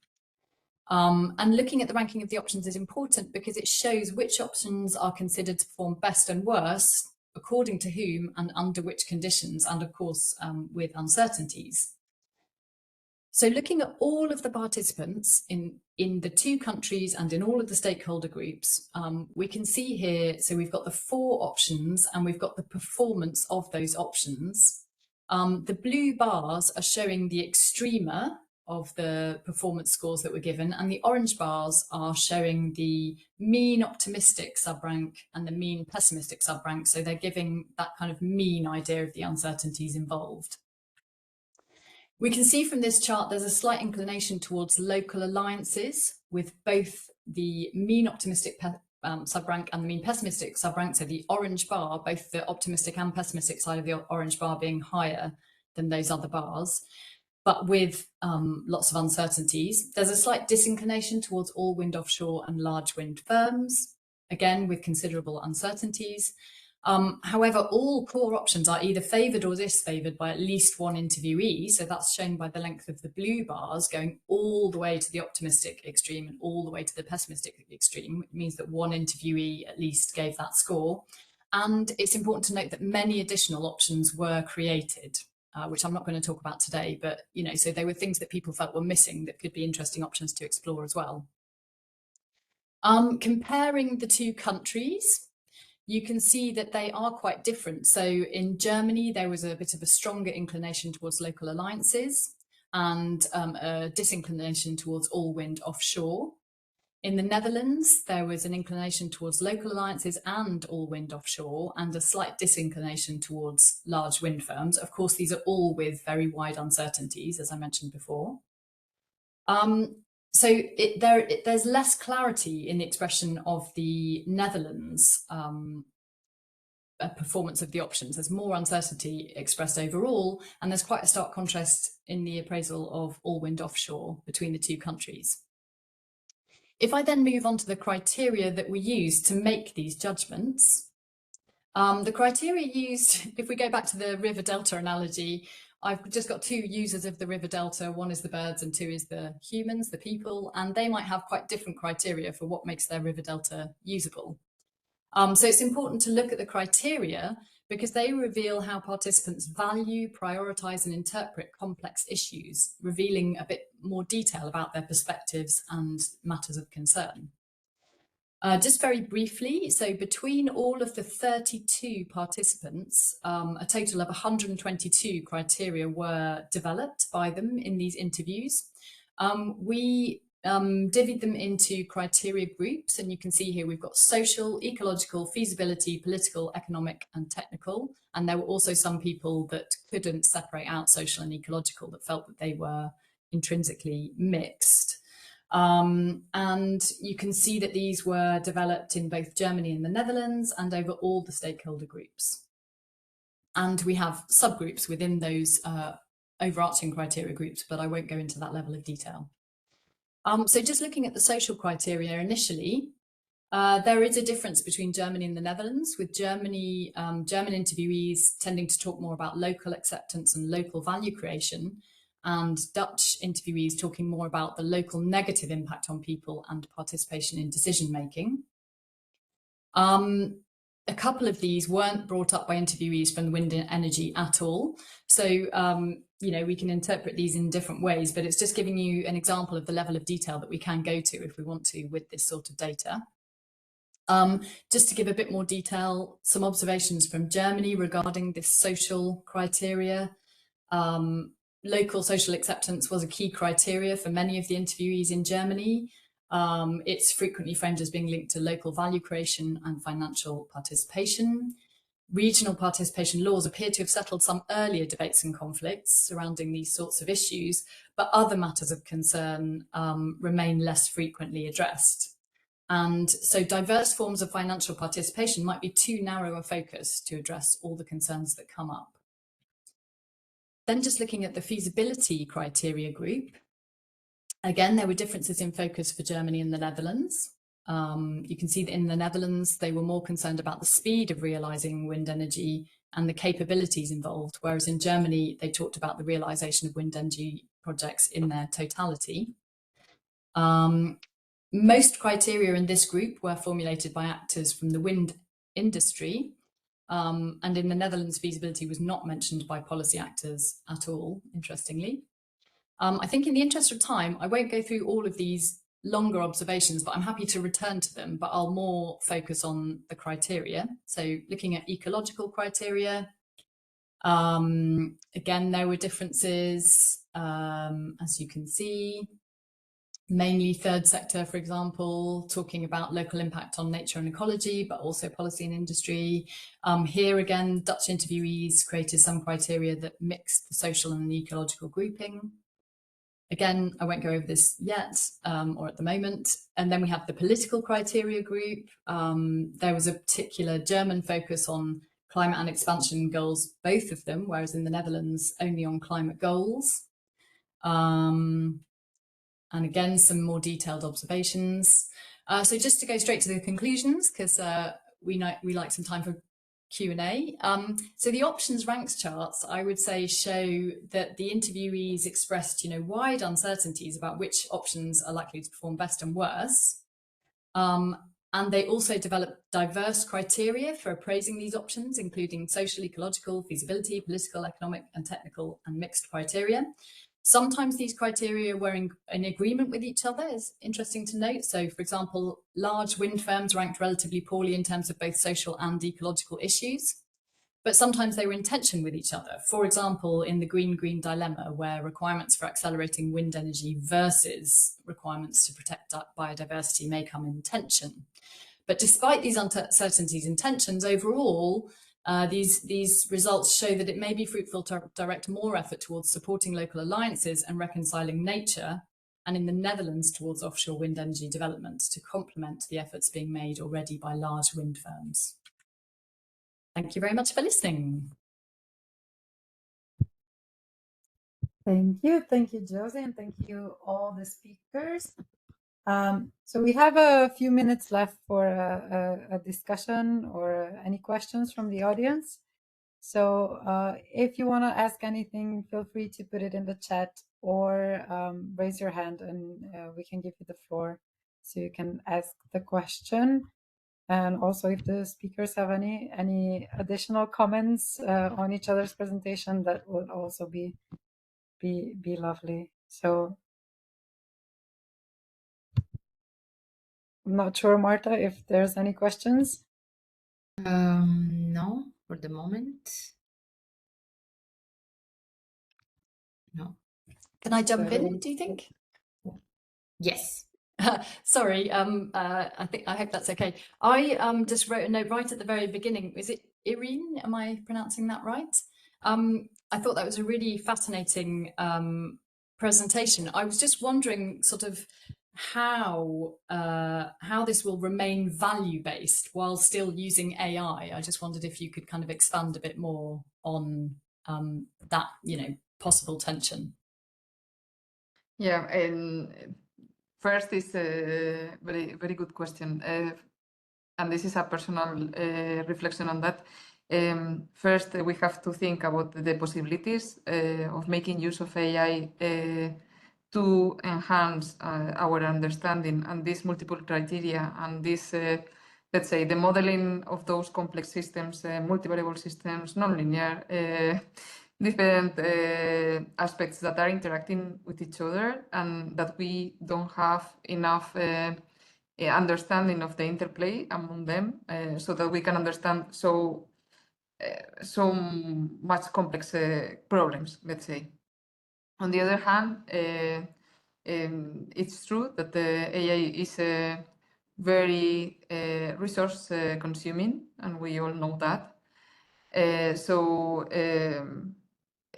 And looking at the ranking of the options is important because it shows which options are considered to perform best and worst, according to whom and under which conditions, and of course with uncertainties. So looking at all of the participants in the 2 countries and in all of the stakeholder groups, we can see here, so we've got the 4 options and we've got the performance of those options. The blue bars are showing the extremer of the performance scores that were given, and the orange bars are showing the mean optimistic subrank and the mean pessimistic subrank. So they're giving that kind of mean idea of the uncertainties involved. We can see from this chart there's a slight inclination towards local alliances with both the mean optimistic subrank and the mean pessimistic subrank, so the orange bar, both the optimistic and pessimistic side of the orange bar being higher than those other bars, but with lots of uncertainties. There's a slight disinclination towards all wind offshore and large wind firms, again with considerable uncertainties. However, all core options are either favoured or disfavoured by at least one interviewee. So that's shown by the length of the blue bars going all the way to the optimistic extreme and all the way to the pessimistic extreme, which means that one interviewee at least gave that score. And it's important to note that many additional options were created, which I'm not going to talk about today, but, so they were things that people felt were missing that could be interesting options to explore as well. Comparing the 2 countries, you can see that they are quite different. So in Germany, there was a bit of a stronger inclination towards local alliances and a disinclination towards all wind offshore. In the Netherlands, there was an inclination towards local alliances and all wind offshore and a slight disinclination towards large wind firms. Of course, these are all with very wide uncertainties, as I mentioned before. So there's less clarity in the expression of the Netherlands performance of the options. There's more uncertainty expressed overall, and there's quite a stark contrast in the appraisal of all wind offshore between the 2 countries. If I then move on to the criteria that we use to make these judgments, the criteria used, if we go back to the river delta analogy, I've just got 2 users of the river delta. One is the birds and 2 is the humans, the people, and they might have quite different criteria for what makes their river delta usable. So it's important to look at the criteria because they reveal how participants value, prioritize and interpret complex issues, revealing a bit more detail about their perspectives and matters of concern. Just very briefly, so between all of the 32 participants, a total of 122 criteria were developed by them in these interviews. We divvied them into criteria groups, and you can see here we've got social, ecological, feasibility, political, economic and technical. And there were also some people that couldn't separate out social and ecological that felt that they were intrinsically mixed. And you can see that these were developed in both Germany and the Netherlands and over all the stakeholder groups. And we have subgroups within those overarching criteria groups, but I won't go into that level of detail. So just looking at the social criteria initially, there is a difference between Germany and the Netherlands, with German interviewees tending to talk more about local acceptance and local value creation, and Dutch interviewees talking more about the local negative impact on people and participation in decision making. A couple of these weren't brought up by interviewees from wind energy at all. So, we can interpret these in different ways, but it's just giving you an example of the level of detail that we can go to if we want to with this sort of data. Just to give a bit more detail, some observations from Germany regarding this social criteria. Local social acceptance was a key criteria for many of the interviewees in Germany. It's frequently framed as being linked to local value creation and financial participation. Regional participation laws appear to have settled some earlier debates and conflicts surrounding these sorts of issues, but other matters of concern remain less frequently addressed. And so diverse forms of financial participation might be too narrow a focus to address all the concerns that come up. Then just looking at the feasibility criteria group, Again, there were differences in focus for Germany and the Netherlands. You can see that in the Netherlands, they were more concerned about the speed of realizing wind energy and the capabilities involved, whereas in Germany, they talked about the realization of wind energy projects in their totality. Most criteria in this group were formulated by actors from the wind industry, and in the Netherlands, feasibility was not mentioned by policy actors at all, interestingly. I think in the interest of time, I won't go through all of these longer observations, but I'm happy to return to them, but I'll more focus on the criteria. So looking at ecological criteria, again, there were differences, as you can see, mainly third sector, for example, talking about local impact on nature and ecology, but also policy and industry. Here again, Dutch interviewees created some criteria that mixed the social and the ecological grouping. Again, I won't go over this yet, or at the moment. And then we have the political criteria group. There was a particular German focus on climate and expansion goals, both of them, whereas in the Netherlands, only on climate goals. And again, some more detailed observations. So just to go straight to the conclusions, because we like some time for Q&A. So the options ranks charts, I would say, show that the interviewees expressed, wide uncertainties about which options are likely to perform best and worse. And they also developed diverse criteria for appraising these options, including social, ecological, feasibility, political, economic, and technical, and mixed criteria. Sometimes these criteria were in agreement with each other, is interesting to note. So, for example, large wind farms ranked relatively poorly in terms of both social and ecological issues, but sometimes they were in tension with each other. For example, in the green-green dilemma, where requirements for accelerating wind energy versus requirements to protect biodiversity may come in tension. But despite these uncertainties and tensions, overall, these results show that it may be fruitful to direct more effort towards supporting local alliances and reconciling nature, and in the Netherlands towards offshore wind energy development to complement the efforts being made already by large wind firms. Thank you very much for listening. Thank you, Josie, and thank you all the speakers. So we have a few minutes left for a discussion or any questions from the audience. So if you want to ask anything, feel free to put it in the chat or raise your hand and we can give you the floor so you can ask the question. And also if the speakers have any additional comments on each other's presentation, that would also be lovely. So I'm not sure, Marta, if there's any questions. No, for the moment. No. Can I jump in, do you think? Yes. Sorry, I hope that's okay. I just wrote a note right at the very beginning. Is it Irene? Am I pronouncing that right? I thought that was a really fascinating presentation. I was just wondering sort of how this will remain value-based while still using AI. I just wondered if you could kind of expand a bit more on that, possible tension. Yeah, and first is a very, very good question. And this is a personal reflection on that. First, we have to think about the possibilities of making use of AI to enhance our understanding and these multiple criteria and this, let's say, the modeling of those complex systems, multivariable systems, nonlinear, different aspects that are interacting with each other and that we don't have enough understanding of the interplay among them so that we can understand so much complex problems, let's say. On the other hand, it's true that the AI is very resource consuming, and we all know that. So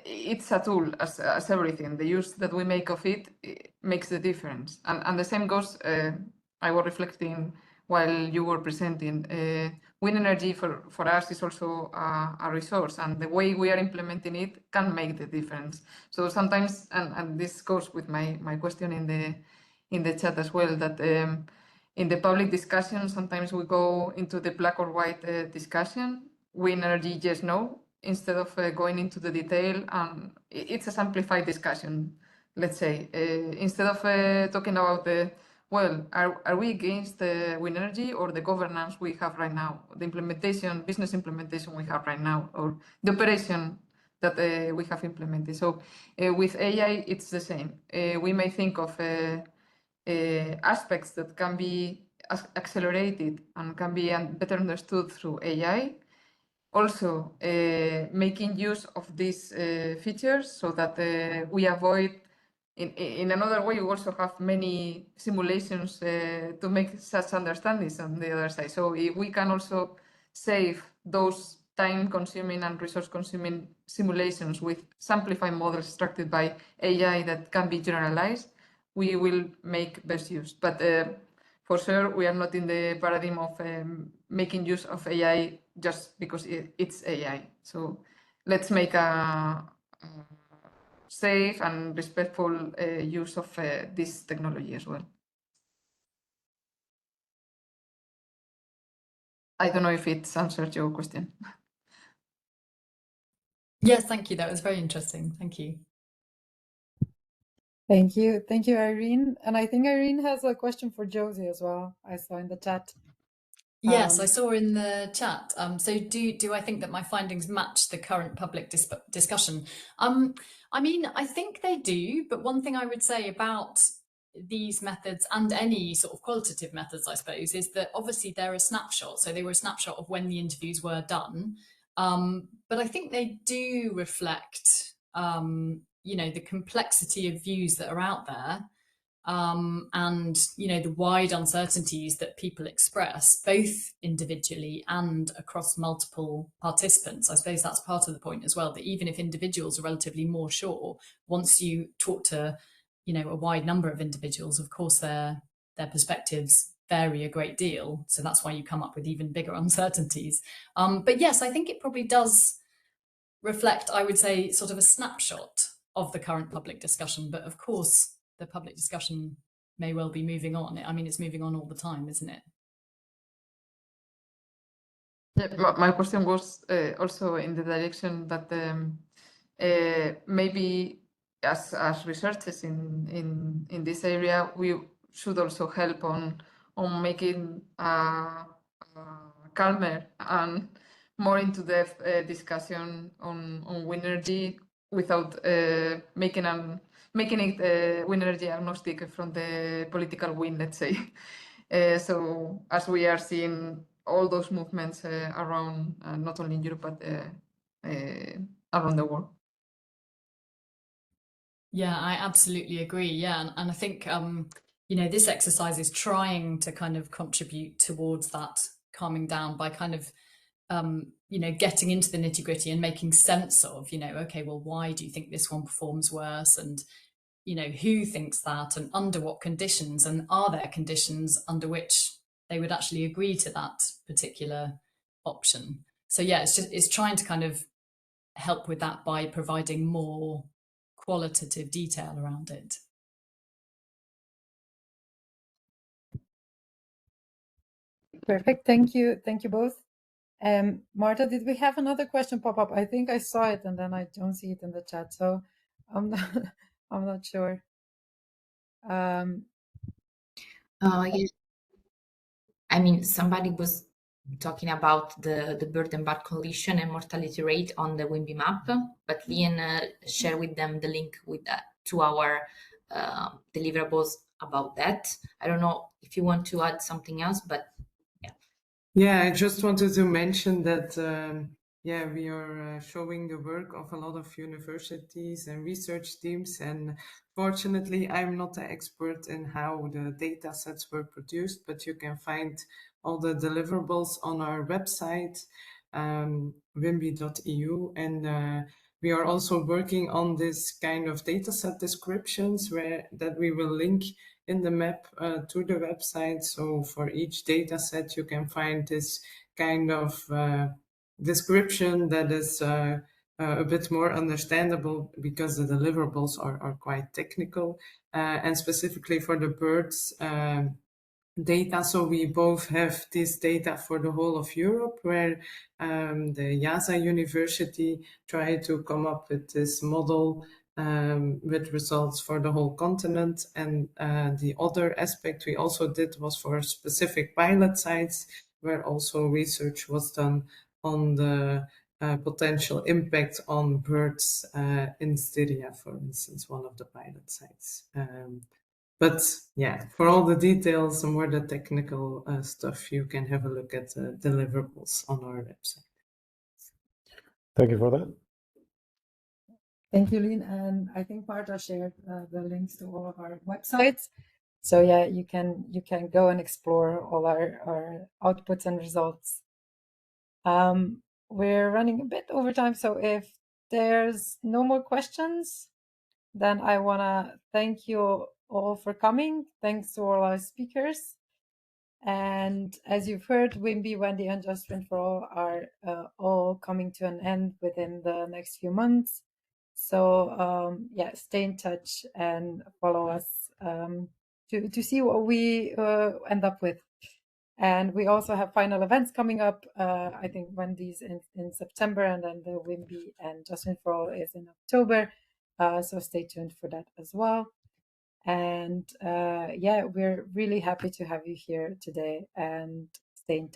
it's a tool as everything. The use that we make of it makes the difference. And the same goes, I was reflecting while you were presenting. Wind energy for us is also a resource, and the way we are implementing it can make the difference. So sometimes, and this goes with my question in the chat as well, that in the public discussion, sometimes we go into the black or white discussion, wind energy, yes, no, instead of going into the detail. It's a simplified discussion, let's say. Instead of talking about the, well, are we against the wind energy or the governance we have right now, the implementation, business implementation we have right now, or the operation that we have implemented? So with AI, it's the same. We may think of aspects that can be accelerated and can be better understood through AI. Also, making use of these features so that we avoid, in another way, we also have many simulations to make such understandings on the other side. So if we can also save those time-consuming and resource-consuming simulations with simplified models extracted by AI that can be generalized, we will make best use. But for sure, we are not in the paradigm of making use of AI just because it's AI. So let's make a safe and respectful use of this technology as well. I don't know if it's answered your question. Yes, thank you. That was very interesting. Thank you. Thank you. Thank you, Irene. And I think Irene has a question for Josie as well. I saw in the chat. Yes, I saw in the chat. So do I think that my findings match the current public discussion? I mean, I think they do, but one thing I would say about these methods and any sort of qualitative methods, I suppose, is that obviously they're a snapshot. So they were a snapshot of when the interviews were done. But I think they do reflect, you know, the complexity of views that are out there. And, you know, the wide uncertainties that people express, both individually and across multiple participants. I suppose that's part of the point as well, that even if individuals are relatively more sure, once you talk to, you know, a wide number of individuals, of course, their perspectives vary a great deal. So that's why you come up with even bigger uncertainties. But yes, I think it probably does reflect, I would say, sort of a snapshot of the current public discussion. But of course, the public discussion may well be moving on. I mean, it's moving on all the time, isn't it? Yeah, my question was also in the direction that maybe as researchers in this area, we should also help on making calmer and more into depth discussion on wind energy without making it wind energy agnostic from the political wind, let's say. So as we are seeing all those movements around, not only in Europe, but around the world. Yeah, I absolutely agree. Yeah, and I think, you know, this exercise is trying to kind of contribute towards that calming down by kind of, you know, getting into the nitty gritty and making sense of, you know, okay, well, why do you think this one performs worse? And, you know, who thinks that and under what conditions, and are there conditions under which they would actually agree to that particular option? So yeah, it's trying to kind of help with that by providing more qualitative detail around it. Perfect. Thank you. Thank you both. Marta, did we have another question pop up? I think I saw it and then I don't see it in the chat. So I'm not sure. Yeah. I mean, somebody was talking about the burden bar collision and mortality rate on the WIMBY map, but Lian shared with them the link with to our deliverables about that. I don't know if you want to add something else, but yeah. Yeah, I just wanted to mention that, yeah, we are showing the work of a lot of universities and research teams. And fortunately, I'm not the expert in how the data sets were produced, but you can find all the deliverables on our website, WIMBY.eu. And we are also working on this kind of data set descriptions that we will link in the map to the website. So for each data set, you can find this kind of description that is a bit more understandable, because the deliverables are quite technical, and specifically for the birds data. So we both have this data for the whole of Europe, where the YASA University tried to come up with this model with results for the whole continent. And the other aspect we also did was for specific pilot sites, where also research was done on the potential impact on birds in Styria, for instance, one of the pilot sites. But yeah, for all the details and more the technical stuff, you can have a look at the deliverables on our website. Thank you for that. Thank you, Lynn. And I think Marta shared the links to all of our websites. So yeah, you can go and explore all our outputs and results. We're running a bit over time, so if there's no more questions, then I want to thank you all for coming. Thanks to all our speakers. And as you've heard, WIMBY, WENDY, and JustWind4All are all coming to an end within the next few months. So yeah, stay in touch and follow us to see what we end up with. And we also have final events coming up. I think WENDY's in September, and then the WIMBY and JustWind4All is in October. So stay tuned for that as well. And yeah, we're really happy to have you here today, and stay in touch.